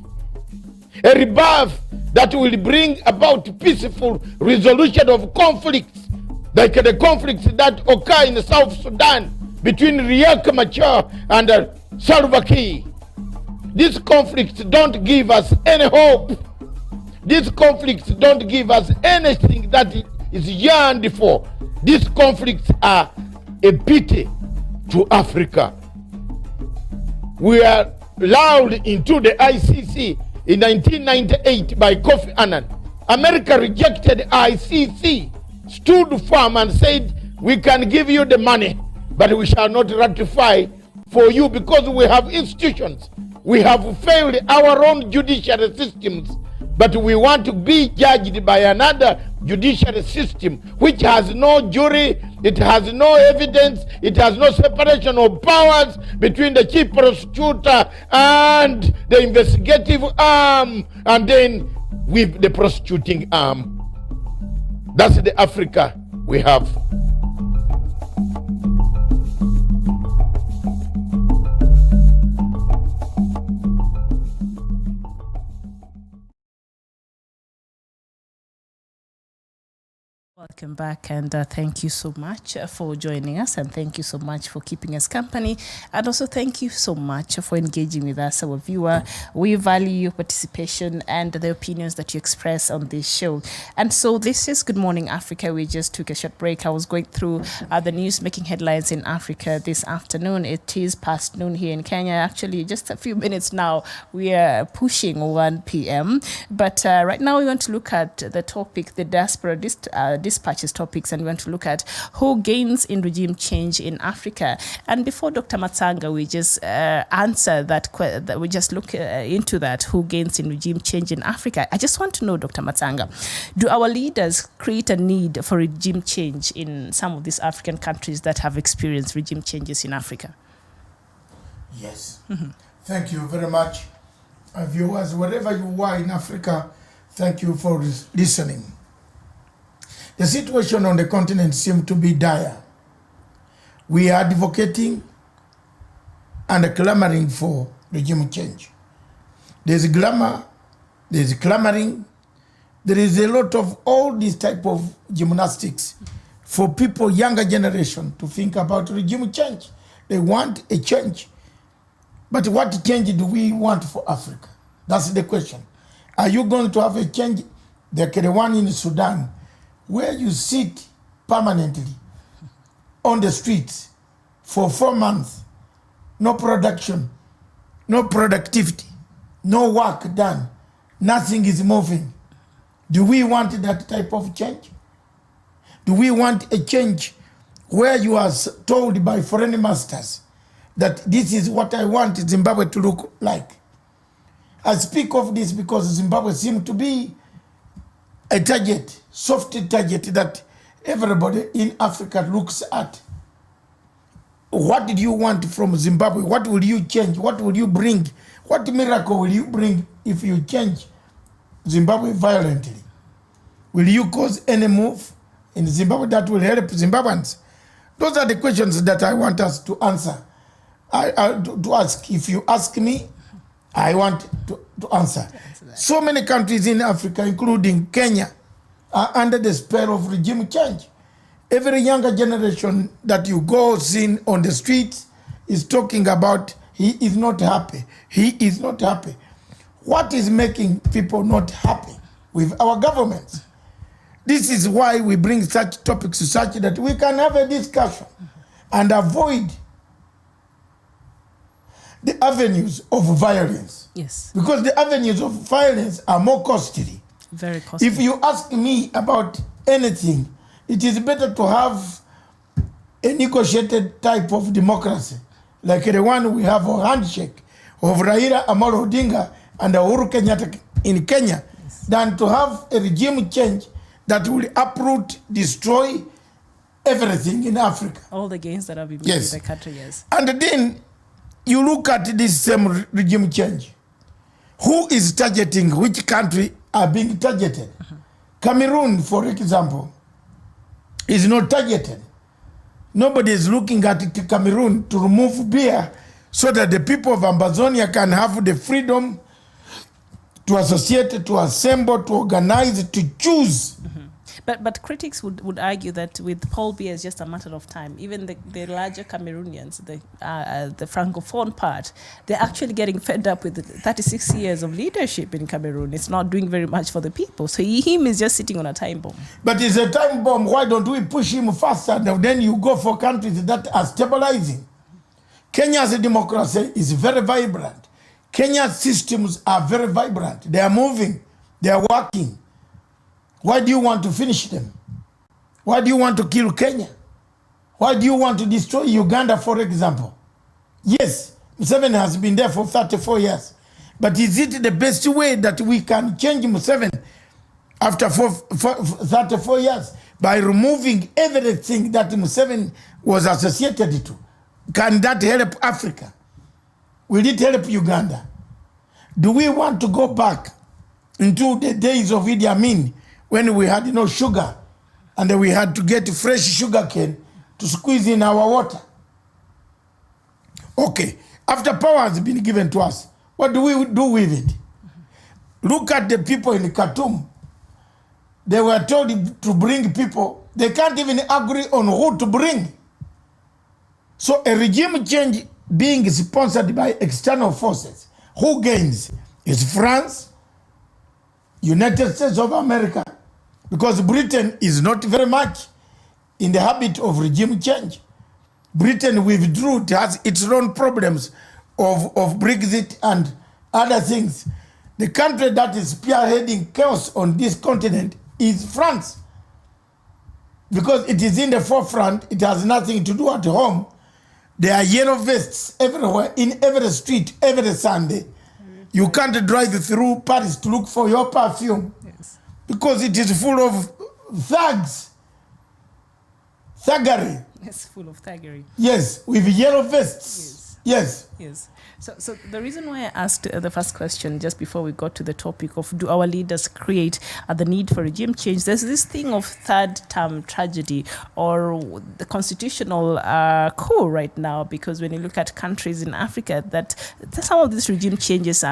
A rebirth that will bring about peaceful resolution of conflicts, like the conflicts that occur in South Sudan between Riek Machar and Salva Kiir. These conflicts don't give us any hope. These conflicts don't give us anything that is yearned for. These conflicts are a pity to Africa. We are lulled into the ICC in 1998 by Kofi Annan. America rejected ICC, stood firm and said, we can give you the money, but we shall not ratify for you because we have institutions. We have failed our own judiciary systems, but we want to be judged by another judiciary system which has no jury, it has no evidence, it has no separation of powers between the chief prosecutor and the investigative arm, and then with the prosecuting arm. That's the Africa we have. Welcome back, and thank you so much for joining us, and thank you so much for keeping us company, and also thank you so much for engaging with us, our viewer. We value your participation and the opinions that you express on this show. And so this is Good Morning Africa. We just took a short break. I was going through the news making headlines in Africa this afternoon. It is past noon here in Kenya. Actually, just a few minutes now, we are pushing 1 p.m. But right now we want to look at the topic, the diaspora dispatches topics, and we want to look at who gains in regime change in Africa. And before Dr. Matsanga, we just answer that, we just look into that, who gains in regime change in Africa. I just want to know, Dr. Matsanga, do our leaders create a need for regime change in some of these African countries that have experienced regime changes in Africa? Yes. Thank you very much. Viewers, wherever you are in Africa, thank you for listening. The situation on the continent seems to be dire. We are advocating and clamoring for regime change. There's glamour, there's clamoring, there is a lot of all these type of gymnastics for people, younger generation, to think about regime change. They want a change. But what change do we want for Africa? That's the question. Are you going to have a change like the one in Sudan, where you sit permanently on the streets for 4 months, no production, no productivity, no work done, nothing is moving? Do we want that type of change? Do we want a change where you are told by foreign masters that this is what I want Zimbabwe to look like? I speak of this because Zimbabwe seems to be a target, soft target that everybody in Africa looks at. What did you want from Zimbabwe? What will you change? What will you bring? What miracle will you bring if you change Zimbabwe violently? Will you cause any move in Zimbabwe that will help Zimbabweans? Those are the questions that I want us to answer. To ask. If you ask me, I want to answer. So many countries in Africa, including Kenya, are under the spell of regime change. Every younger generation that you go see on the streets is talking about he is not happy. He is not happy. What is making people not happy with our governments? This is why we bring such topics such that we can have a discussion and avoid the avenues of violence. Yes. Because the avenues of violence are more costly. Very costly. If you ask me about anything, it is better to have a negotiated type of democracy, like the one we have, a handshake of Raila Amolo Odinga and Uhuru Kenyatta in Kenya, than to have a regime change that will uproot, destroy everything in Africa. All the gains that have been made Yes. in the country, yes. And then you look at this same regime change. Who is targeting? Which country are being targeted? Cameroon, for example, is not targeted. Nobody is looking at Cameroon to remove beer so that the people of Amazonia can have the freedom to associate, to assemble, to organize, to choose. But critics would argue that with Paul Biya, it's just a matter of time. Even the larger Cameroonians, the Francophone part, they're actually getting fed up with the 36 years of leadership in Cameroon. It's not doing very much for the people. So him is just sitting on a time bomb. But it's a time bomb. Why don't we push him faster? Now then you go for countries that are stabilizing. Kenya's democracy is very vibrant. Kenya's systems are very vibrant. They are moving. They are working. Why do you want to finish them? Why do you want to kill Kenya? Why do you want to destroy Uganda, for example? Yes, Museveni has been there for 34 years. But is it the best way that we can change Museveni after 34 years? By removing everything that Museveni was associated to. Can that help Africa? Will it help Uganda? Do we want to go back into the days of Idi Amin, when we had no sugar and we had to get fresh sugar cane to squeeze in our water? Okay, after power has been given to us, what do we do with it? Look at the people in Khartoum. they were told to bring people. They can't even agree on who to bring. So a regime change being sponsored by external forces, who gains? Is France, United States of America, because Britain is not very much in the habit of regime change. Britain withdrew, it has its own problems of Brexit and other things. The country that is spearheading chaos on this continent is France. Because it is in the forefront, it has nothing to do at home. There are yellow vests everywhere, in every street, every Sunday. You can't drive through Paris to look for your perfume. Yes. Because it is full of thugs. Thuggery. It's full of thuggery. Yes, with yellow vests. Yes. Yes. So the reason why I asked the first question just before we got to the topic of do our leaders create the need for regime change, there's this thing of third term tragedy or the constitutional coup right now, because when you look at countries in Africa, that some of these regime changes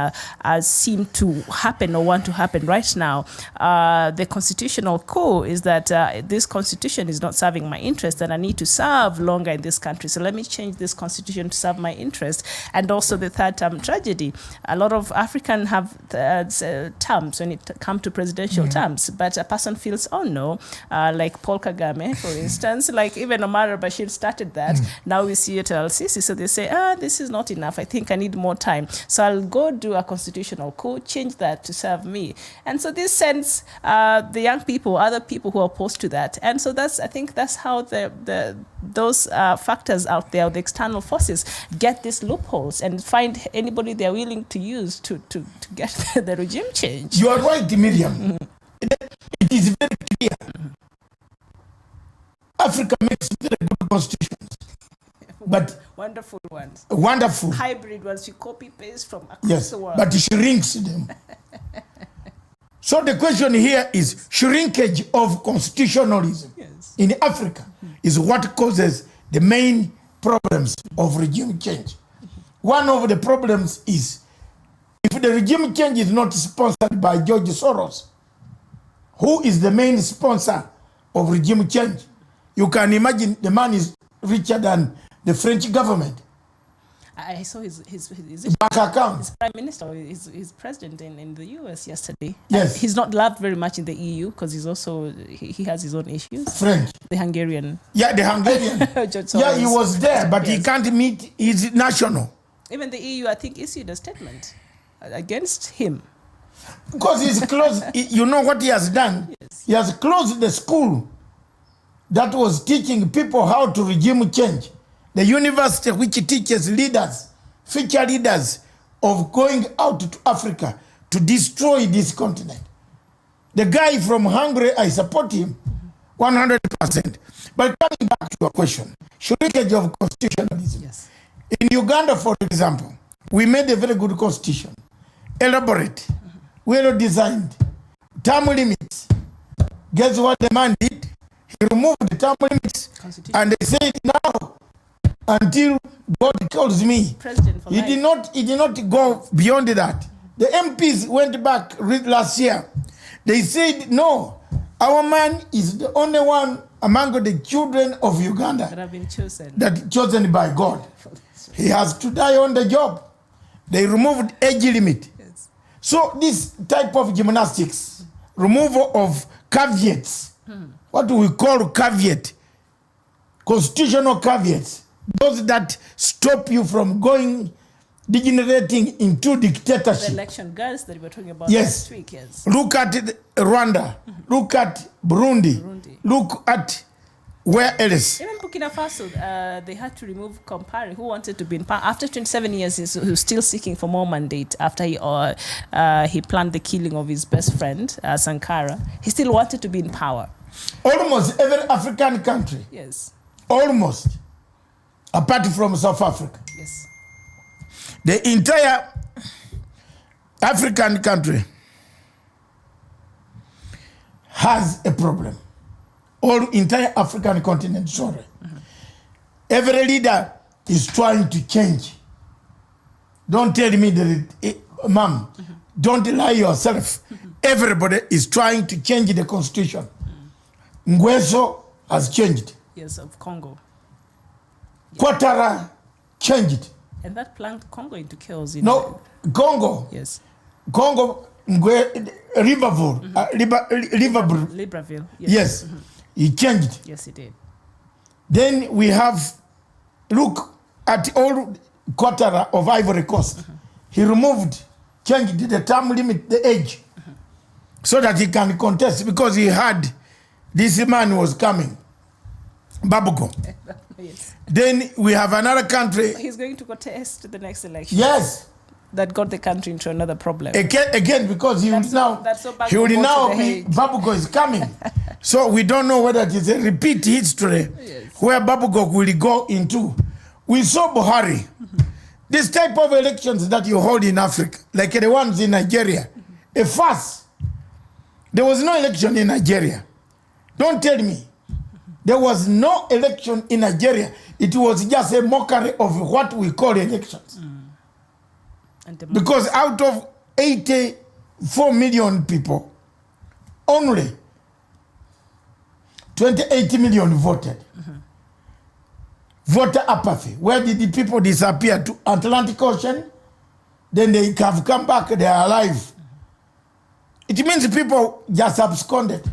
seem to happen or want to happen right now. The constitutional coup is that this constitution is not serving my interest and I need to serve longer in this country. So let me change this constitution to serve my interest. And also the third term tragedy. A lot of Africans have terms when it comes to presidential terms, but a person feels, oh no, like Paul Kagame, for instance, like even Omar al-Bashir started that. Now we see it al-Sisi. So they say, this is not enough. I think I need more time. So I'll go do a constitutional coup, change that to serve me. And so this sends the young people, other people who are opposed to that. And so I think that's how those factors out there, the external forces, get these loopholes and find anybody they're willing to use to get the regime change. You are right, Miriam. It is very clear. Africa makes very good constitutions. But wonderful ones. Wonderful. Hybrid ones, you copy paste from across the world. But it shrinks them. So the question here is shrinkage of constitutionalism in Africa is what causes the main problems of regime change. One of the problems is if the regime change is not sponsored by George Soros, who is the main sponsor of regime change? You can imagine the man is richer than the French government. I saw his bank account. His prime minister, his president in the US yesterday. Yes. He's not loved very much in the EU because he's also, he has his own issues. French. The Hungarian. Yeah, the Hungarian. Yeah, he was there, but he can't meet his national. Even the EU, I think, issued a statement against him. Because he's closed, you know what he has done? Yes. He has closed the school that was teaching people how to regime change. The university which teaches leaders, future leaders of going out to Africa to destroy this continent. The guy from Hungary, I support him 100%. But coming back to your question, shrinkage of constitutionalism. Yes. In Uganda, for example, we made a very good constitution, elaborate, well designed, term limits. Guess what the man did? He removed the term limits and they said now, until God calls me. He did not go beyond that. The MPs went back last year. They said, no, our man is the only one among the children of Uganda that have been chosen. Chosen by God. He has to die on the job. They removed age limit. Yes. So this type of gymnastics, removal of caveats, what do we call caveat? Constitutional caveats. Those that stop you from degenerating into dictatorship. The election girls that we were talking about last week, yes. Look at Rwanda, look at Burundi, look at where else. Even Burkina Faso, they had to remove Compaore, who wanted to be in power. After 27 years, he's still seeking for more mandate after he planned the killing of his best friend, Sankara. He still wanted to be in power. Almost every African country. Yes. Almost. Apart from South Africa. Yes. The entire African country has a problem. All entire African continent, sorry. Every leader is trying to change. Don't tell me that, Mom, don't lie yourself. everybody is trying to change the constitution. Ngweso has changed. Yes, of Congo. Ouattara changed. And that plunged Congo into chaos. No, Congo. Yes. Congo, Libreville. Libreville. Yes. He changed. Yes, he did. Then we have, look at old Ouattara of Ivory Coast. He changed the term limit, the age, so that he can contest, because he had, this man was coming, Babugo. Yes. Then we have another country. He's going to contest the next election. Yes. That got the country into another problem. Again, because he will now, he will now be, Babugo is coming. So we don't know whether it is a repeat history where Babugo will go into. We saw Buhari. This type of elections that you hold in Africa, like the ones in Nigeria, a farce. There was no election in Nigeria. Don't tell me. There was no election in Nigeria. It was just a mockery of what we call elections. Because out of 84 million people, only 28 million voted. Voter apathy. Where did the people disappear? To Atlantic Ocean? Then they have come back, they are alive. It means people just absconded.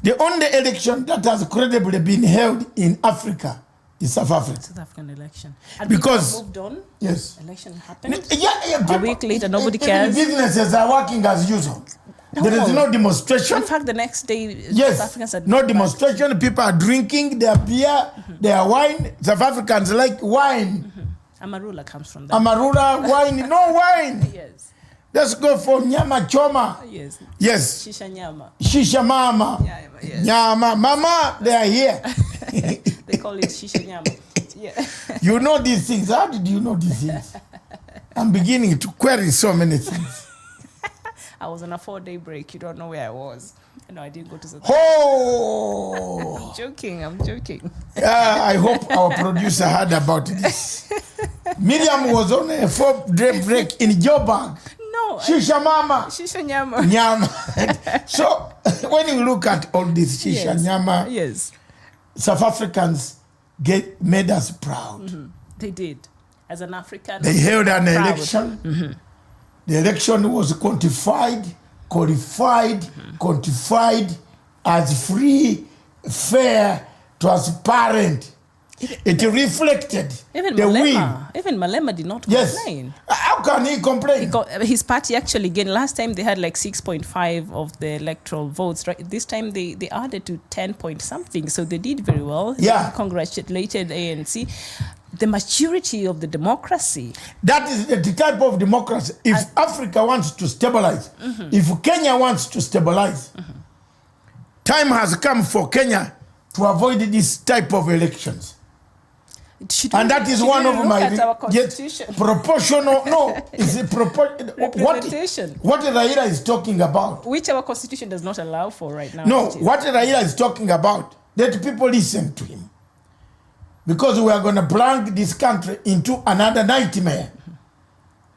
The only election that has credibly been held in Africa is South Africa. South African election. And because moved on. Yes. Election happened. A week later, nobody cares. Businesses are working as usual. No. There is no demonstration. In fact, the next day, yes, South Africans are no demonstration. People are drinking their beer, their wine. South Africans like wine. Amarula comes from that. Amarula, wine, no wine. Yes. Let's go for nyama choma. Yes. Yes. Shisha nyama. Shisha mama. Yeah, yes. Nyama. Mama, they are here. They call it shisha nyama. Yeah. You know these things. How did you know these things? I'm beginning to query so many things. I was on a 4-day break. You don't know where I was. No, I didn't go to South Oh! I'm joking. I hope our producer heard about this. Miriam was on a 4-day break in Joburg. No. Shisha mama. Shisha nyama. Nyama. So, when you look at all this shisha nyama, yes, South Africans made us proud. They did. As an African, they held an proud. election. The election was quantified, quantified as free, fair, transparent. It reflected even the Malema, win. Even Malema did not complain. Yes. How can he complain? His party actually gained. Last time they had like 6.5 of the electoral votes. Right? This time they added to 10 point something. So they did very well. Yeah. They congratulated ANC. The maturity of the democracy. That is the type of democracy. If Africa wants to stabilize, if Kenya wants to stabilize, time has come for Kenya to avoid this type of elections. And that is one of my proportional. No, it's a representation. What Raila is talking about, which our constitution does not allow for right now. No, what Raila is talking about, let people listen to him, because we are going to plunge this country into another nightmare.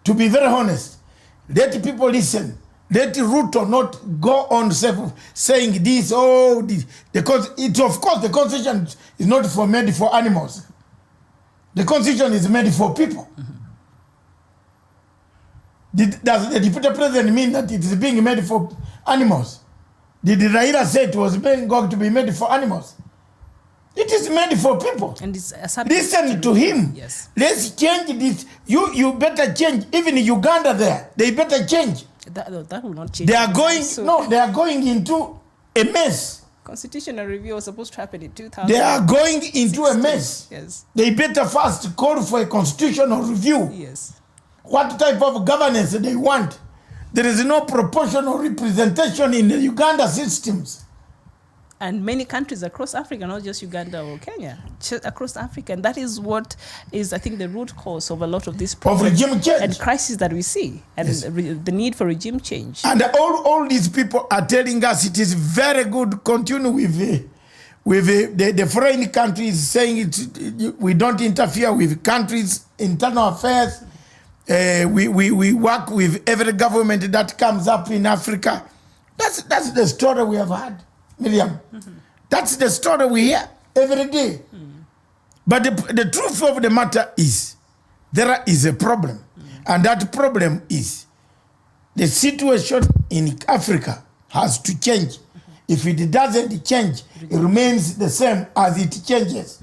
To be very honest, let people listen. Let Ruto not go on saying this, because of course the constitution is not made for animals. The constitution is made for people. Does the deputy president mean that it is being made for animals? Did Raila say it was going to be made for animals? It is made for people. And it's listen to him. Yes. Let's change this. You better change. Even Uganda there, they better change. That will not change. They are going into a mess. Constitutional review was supposed to happen in 2000. They are going into a mess. Yes. They better first call for a constitutional review. Yes. What type of governance they want? There is no proportional representation in the Uganda systems. And many countries across Africa, not just Uganda or Kenya, across Africa. And that is what is, I think, the root cause of a lot of these problems and crises that we see, and the need for regime change. And all these people are telling us it is very good to continue with the foreign countries saying we don't interfere with countries' internal affairs. We work with every government that comes up in Africa. That's the story we have had, Miriam. That's the story we hear every day. But the truth of the matter is, there is a problem. And that problem is, the situation in Africa has to change. If it doesn't change, it remains the same as it changes.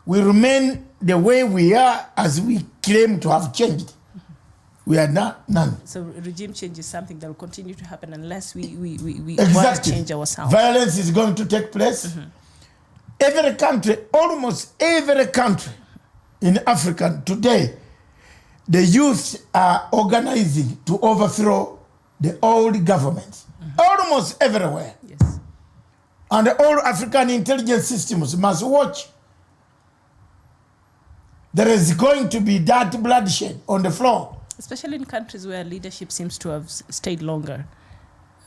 We remain the way we are as we claim to have changed. We are none. So regime change is something that will continue to happen unless we Exactly. want to change ourselves. Violence is going to take place. Every country, almost every country in Africa today, the youth are organizing to overthrow the old governments. Almost everywhere. Yes. And all African intelligence systems must watch. There is going to be that bloodshed on the floor. Especially in countries where leadership seems to have stayed longer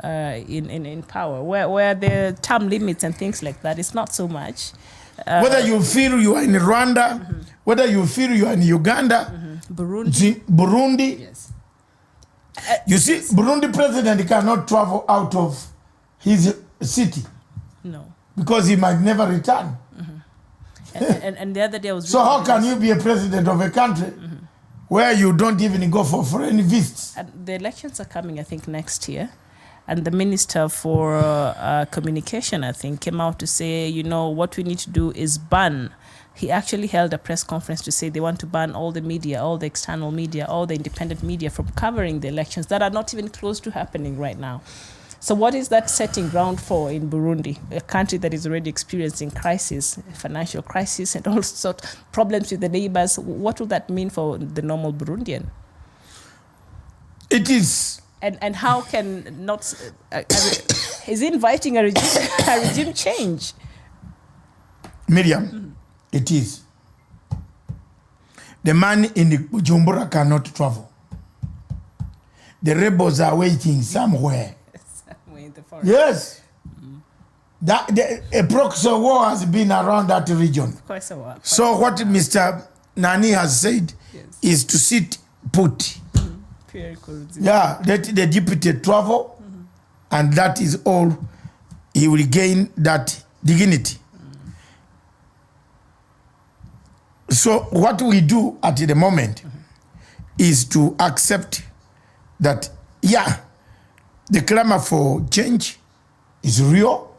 in power, where the term limits and things like that, it's not so much. Whether you feel you are in Rwanda, whether you feel you are in Uganda, Burundi. Yes. You see, Burundi president cannot travel out of his city. No. Because he might never return. And the other day I was... So how can you be a president of a country where you don't even go for foreign visits? And the elections are coming, I think, next year. And the Minister for Communication, I think, came out to say, you know, what we need to do is ban. He actually held a press conference to say they want to ban all the media, all the external media, all the independent media from covering the elections that are not even close to happening right now. So what is that setting ground for in Burundi, a country that is already experiencing crisis, financial crisis, and all sorts of problems with the neighbors? What would that mean for the normal Burundian? It is. And how can not... is inviting a regime change? Miriam, it is. The man in the Bujumbura cannot travel. The rebels are waiting somewhere. In the forest. Yes. A proxy war has been around that region. Quite a while. So what Mr. Nani has said is to sit put. Yeah, let the deputy travel, and that is all. He will gain that dignity. So what we do at the moment is to accept that, yeah, the clamor for change is real.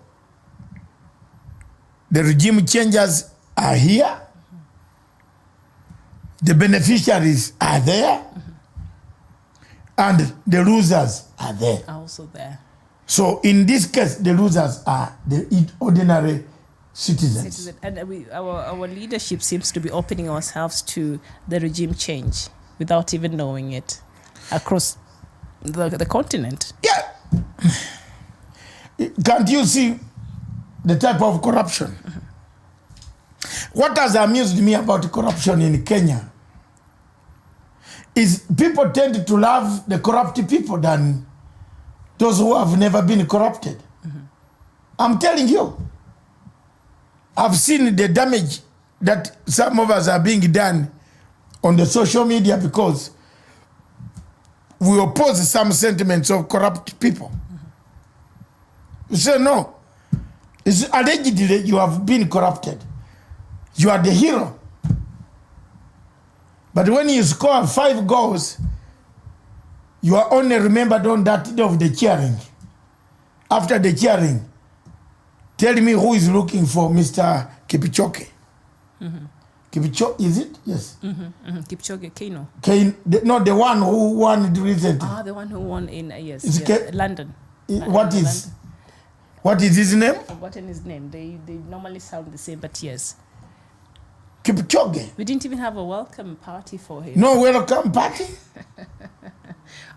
The regime changers are here. The beneficiaries are there. And the losers are there. Also there. So in this case, the losers are the ordinary citizens. And our leadership seems to be opening ourselves to the regime change without even knowing it across the continent. Yeah. Can't you see the type of corruption? What has amused me about corruption in Kenya is people tend to love the corrupt people than those who have never been corrupted. I'm telling you, I've seen the damage that some of us are being done on the social media because we oppose some sentiments of corrupt people. You say, no, it's allegedly you have been corrupted. You are the hero. But when you score 5 goals, you are only remembered on that day of the cheering. After the cheering, tell me who is looking for Mr. Kipchoge. Kipchoge, is it? Yes. Kipchoge Keino. No, the one who won recently. Ah, the one who won in, yes, London. What is his name? I've forgotten his name. They normally sound the same, but yes. Kipchoge. We didn't even have a welcome party for him. No welcome party?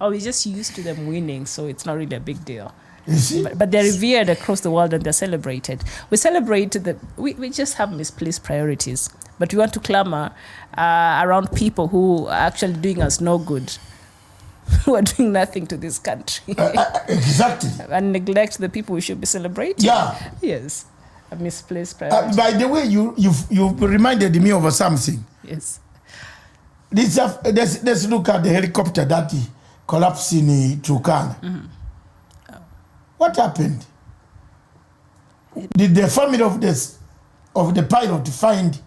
Oh, we're just used to them winning, so it's not really a big deal. You see? But they're revered across the world and they're celebrated. We celebrate we just have misplaced priorities, but we want to clamor around people who are actually doing us no good, who are doing nothing to this country. Exactly. And neglect the people we should be celebrating. Yeah. Yes. A misplaced priority. By the way, you reminded me of something. Yes. Let's look at the helicopter that collapsed in Turkana. What happened? Did the family of the pilot find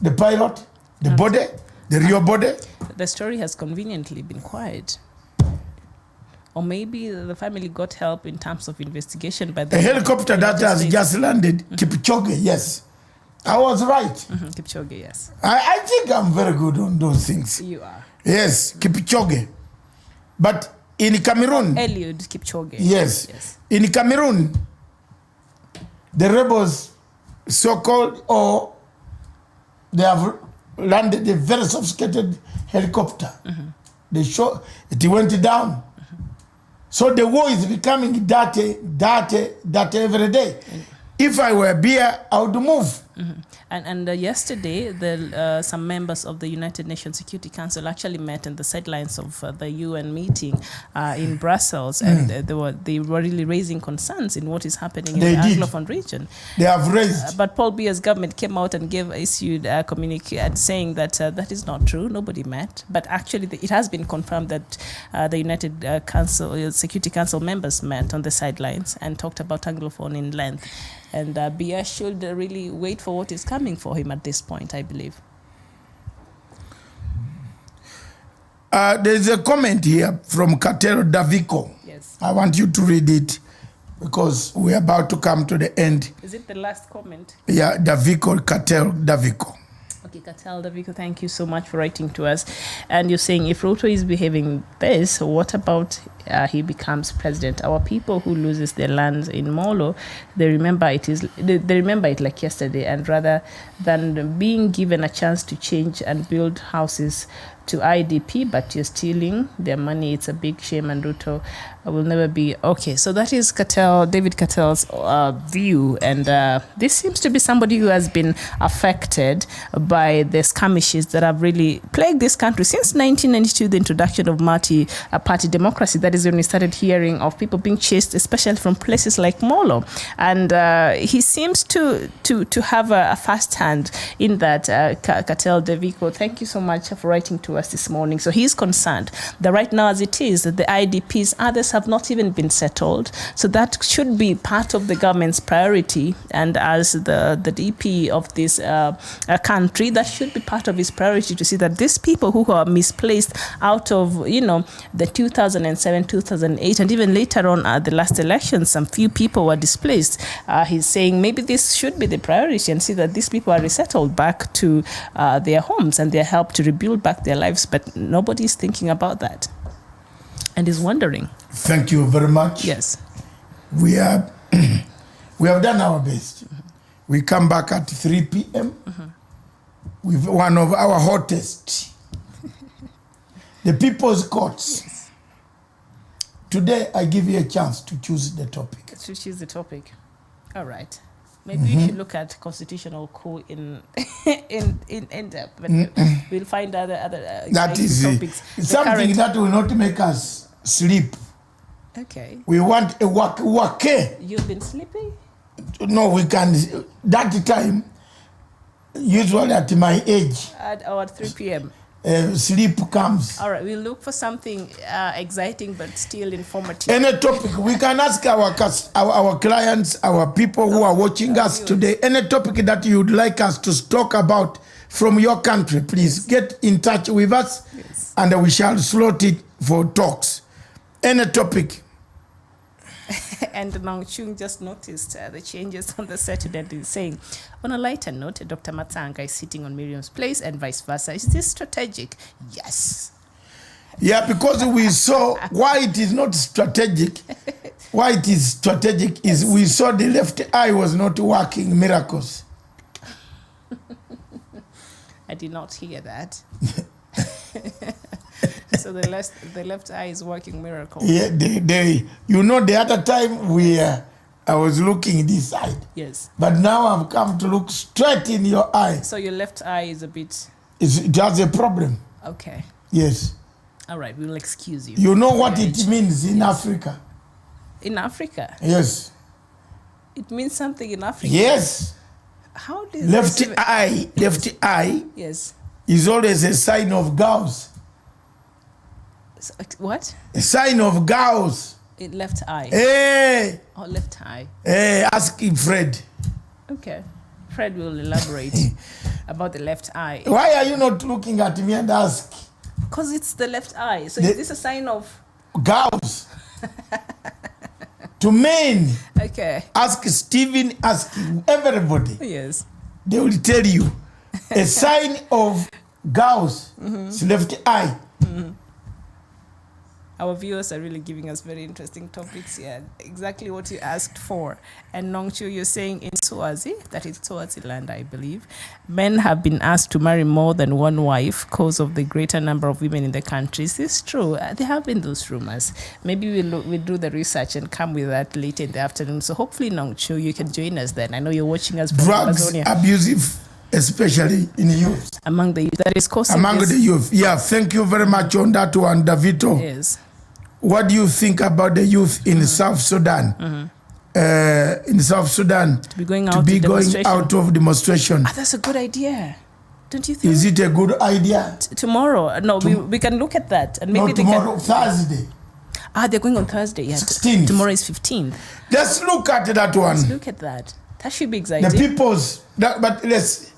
the pilot, the body, the real body? The story has conveniently been quiet. Or maybe the family got help in terms of investigation by the helicopter that has just landed, Kipchoge, yes. I was right. Kipchoge, yes. I think I'm very good on those things. You are. Yes, Kipchoge. But in Cameroon... Eliud Kipchoge. Yes. In Cameroon, the rebels, so-called, or they have landed a very sophisticated helicopter. It went down. So the war is becoming dirty every day. If I were beer, I would move. And yesterday, some members of the United Nations Security Council actually met in the sidelines of the UN meeting in Brussels, and they were really raising concerns in what is happening in the Anglophone region. They have raised. But Paul Biya's government came out and issued a communique saying that that is not true. Nobody met. But actually, it has been confirmed that the United Security Council members met on the sidelines and talked about Anglophone in length. And Biya should really wait for what is coming for him at this point, I believe. There's a comment here from Katero Daviko. Yes. I want you to read it because we're about to come to the end. Is it the last comment? Yeah, Daviko, Katero Daviko. Okay, Katel Daviko, thank you so much for writing to us. And you're saying if Ruto is behaving this, what about he becomes president? Our people who loses their lands in Molo, they remember it like yesterday, and rather than being given a chance to change and build houses to IDP, but you're stealing their money. It's a big shame, and Ruto will never be okay. So that is David Catel's view, and this seems to be somebody who has been affected by the skirmishes that have really plagued this country since 1992, the introduction of multi-party democracy. That is when we started hearing of people being chased, especially from places like Molo, and he seems to have a first hand in that. Katel Daviko, thank you so much for writing to us this morning. So he's concerned that right now, as it is, that the IDPs, others have not even been settled. So that should be part of the government's priority. And as the DP of this country, that should be part of his priority to see that these people who are misplaced out of, the 2007, 2008, and even later on at the last election, some few people were displaced. He's saying maybe this should be the priority and see that these people are resettled back to their homes and they're helped to rebuild back their lives. But nobody's thinking about that and is wondering. Thank you very much. Yes. We have done our best. We come back at 3 p.m. with one of our hottest, the People's Courts. Yes. Today, I give you a chance to choose the topic. To choose the topic. All right. Maybe we should look at constitutional coup in depth, but we'll find other that is topics. Something that will not make us sleep. Okay. We want a wake. You've been sleeping? No, we can. That time, usually at my age. At 3 p.m. Sleep comes. All right, we'll look for something exciting but still informative. Any topic, we can ask our clients, our people who are watching us today, any topic that you'd like us to talk about from your country, please get in touch with us and we shall slot it for talks. Any topic. And Nong Chung just noticed the changes on the Saturday and is saying, on a lighter note, Dr. Matsanga is sitting on Miriam's place and vice versa. Is this strategic? Yes. Yeah, because we saw why it is not strategic. Why it is strategic is we saw the left eye was not working miracles. I did not hear that. So the left eye is working miracle. Yeah, the other time I was looking this side. Yes. But now I've come to look straight in your eye. So your left eye is a bit... It has a problem. Okay. Yes. All right, we'll excuse you. You know what it means in Africa? In Africa? Yes. It means something in Africa? Yes. How does left eye? Yes. is always a sign of Gauss. What? A sign of Gauss. Left eye. Hey. Oh, left eye. Hey, ask him, Fred. Okay. Fred will elaborate about the left eye. Why are you not looking at me and ask? Because it's the left eye. So is this a sign of Gauss? To men. Okay. Ask Stephen, ask everybody. Yes. They will tell you. A sign of Gauss is left eye. Our viewers are really giving us very interesting topics here. Exactly what you asked for. And Nongchu, you're saying in Swazi, that is Swaziland, I believe, men have been asked to marry more than one wife because of the greater number of women in the country. Is this true? There have been those rumors. Maybe we'll do the research and come with that later in the afternoon. So hopefully, Nongchu, you can join us then. I know you're watching us from Drugs, Amazonia. abusive, especially in youth. Among the youth. That is causing Among this. the youth. Yeah, thank you very much on that one, Davito. Yes. What do you think about the youth in South Sudan? In South Sudan, to be going out of demonstration. That's a good idea. Don't you think? Is it a good idea? Tomorrow? No, we can look at that. And maybe no, tomorrow, Thursday. They're going on Thursday. Yeah. 16th. Tomorrow is 15th. Let's look at that one. Let's look at that. That should be exciting. The people's, but let's...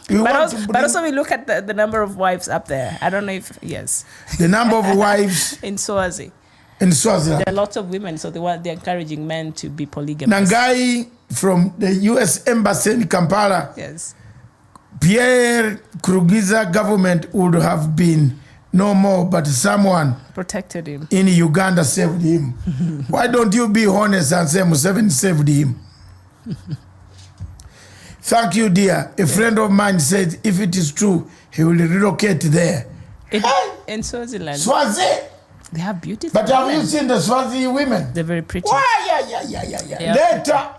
But also we look at the number of wives up there. I don't know if, yes. The number of wives... in Swazi. In Swaziland. There are lots of women, so they're encouraging men to be polygamous. Nangai from the U.S. Embassy in Kampala. Yes. Pierre Krugiza government would have been no more, but someone protected him. In Uganda saved him. Why don't you be honest and say Museveni saved him? Thank you, dear. A friend of mine said if it is true, he will relocate there. In Swaziland. Swazi. They have beautiful But have women. you seen the Swazi women? They're very pretty. Why? Yeah. Later.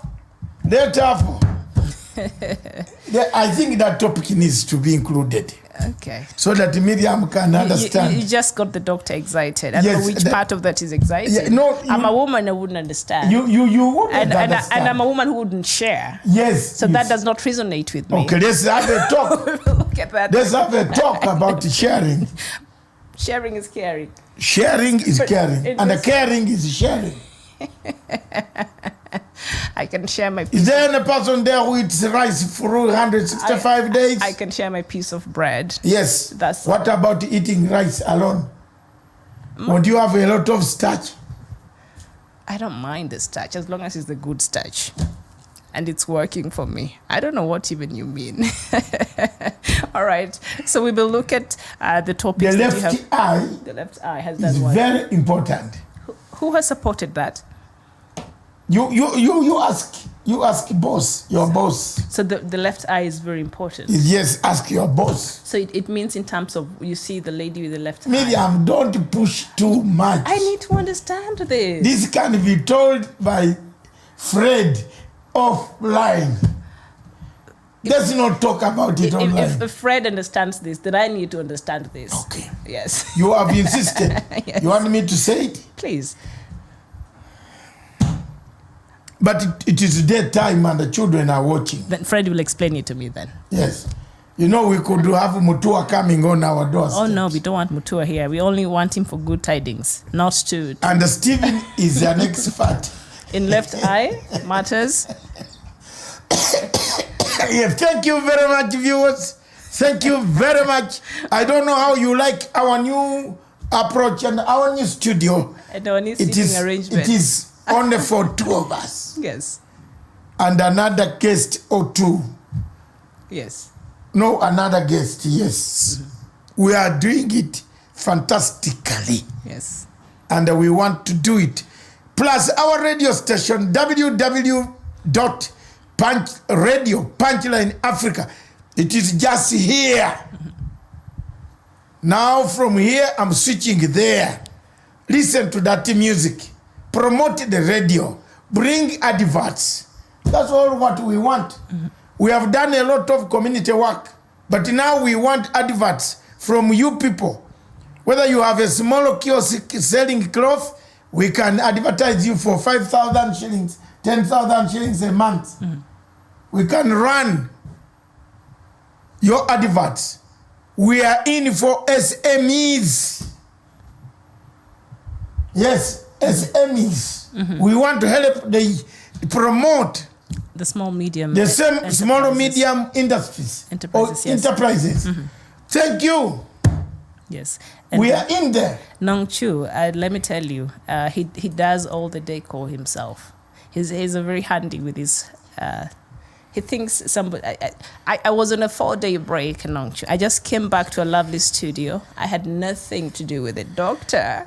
I think that topic needs to be included. Okay. So that Miriam can understand. You just got the doctor excited. I don't know which part of that is exciting. Yeah, no, I'm a woman, I wouldn't understand. You wouldn't understand. And I'm a woman who wouldn't share. Yes. So that does not resonate with me. Okay, let's have a talk. Look at that. Let's have a talk about sharing. Sharing is caring. Sharing is caring. And the caring is sharing. I can share my piece. Is there any person there who eats rice for 165 days? I can share my piece of bread. Yes. What about eating rice alone? Won't you have a lot of starch? I don't mind the starch as long as it's the good starch. And it's working for me. I don't know what even you mean. All right. So we will look at the topics the that left you have. eye. The left eye has that is one. very important. Who has supported that? You ask boss, your boss. So the left eye is very important. Yes, ask your boss. So it means in terms of you see the lady with the left eye. Miriam, don't push too much. I need to understand this. This can be told by Fred offline. Let's not talk about it online. If Fred understands this, then I need to understand this. Okay. Yes. You have insisted. Yes. You want me to say it? Please. But it is daytime and the children are watching. Then Fred will explain it to me then. Yes. You know, we could have Mutua coming on our doors. Oh no, we don't want Mutua here. We only want him for good tidings, not to. And Stephen is an expert. In left eye matters. Yes, thank you very much, viewers. Thank you very much. I don't know how you like our new approach and our new studio. And our new seating arrangement. It is only for two of us. Yes. And another guest or two. Yes. No, another guest, yes. We are doing it fantastically. Yes. And we want to do it. Plus our radio station, www.punchradio, Punchline Africa. It is just here. Now from here, I'm switching there. Listen to that music. Promote the radio. Bring adverts. That's all what we want. We have done a lot of community work, but now we want adverts from you people. Whether you have a small kiosk selling cloth, we can advertise you for 5,000 shillings, 10,000 shillings a month. We can run your adverts We are in for SMEs. Yes, SMEs. We want to help promote the small medium the same small medium industries enterprises. Thank you. Yes, we are in there. Nong Chu, let me tell you, he does all the decor himself. He's a very handy with his. He thinks somebody. I was on a 4-day break in Nong Chu. I just came back to a lovely studio. I had nothing to do with it, doctor.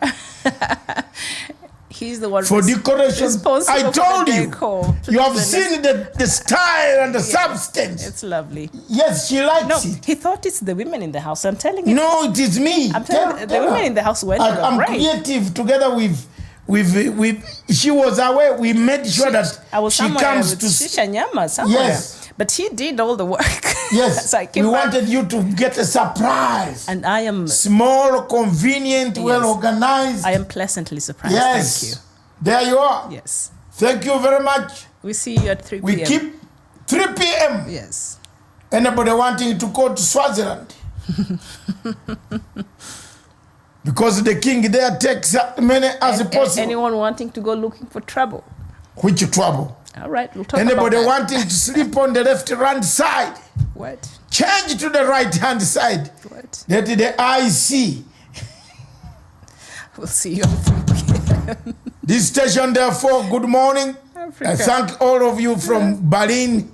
He's the one for decoration. I told you. Decor. You have seen the style and the substance. It's lovely. Yes, she likes it. He thought it's the women in the house. I'm telling you. No, it is me. I'm telling the women in the house went to a break. I'm creative together with. She was away. We made sure that she comes to Nyama somewhere. Yes, but he did all the work. Yes, so we wanted you to get a surprise. And I am small, convenient, well organized. I am pleasantly surprised. Yes, thank you. There you are. Yes. Thank you very much. We see you at 3 p.m. We keep 3 p.m. Yes. Anybody wanting to go to Swaziland? Because the king there takes as many as possible. Anyone wanting to go looking for trouble? Which trouble? All right, we'll talk Anybody about that. wanting to sleep on the left-hand side? What? Change to the right-hand side. What? Let the eye see. We'll see you on 3 p.m. This station, therefore, good morning. Africa. I thank all of you from Berlin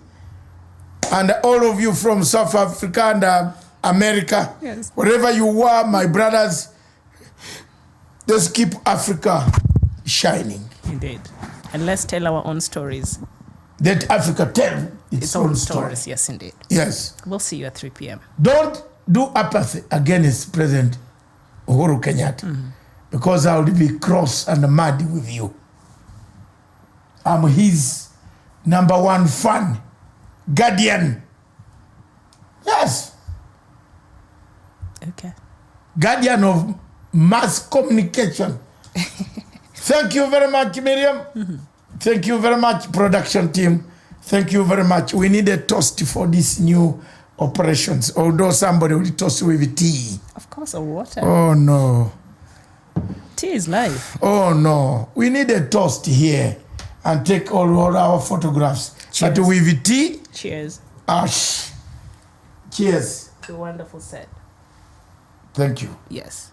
and all of you from South Africa and America. Yes. Wherever you are, my brothers, let's keep Africa shining. Indeed. And let's tell our own stories. Let Africa tell its own stories. Yes, indeed. Yes. We'll see you at 3 p.m. Don't do apathy against President Uhuru Kenyatta, because I will be cross and mad with you. I'm his #1 fan, guardian. Yes. Okay. Guardian of mass communication. Thank you very much, Miriam. Thank you very much, production team. Thank you very much. We need a toast for these new operations, although somebody will toast with tea. Of course, or water. Oh, no. Tea is life. Oh, no. We need a toast here and take all our photographs. Cheers. But with tea. Cheers. Ash. Cheers. A wonderful set. Thank you. Yes.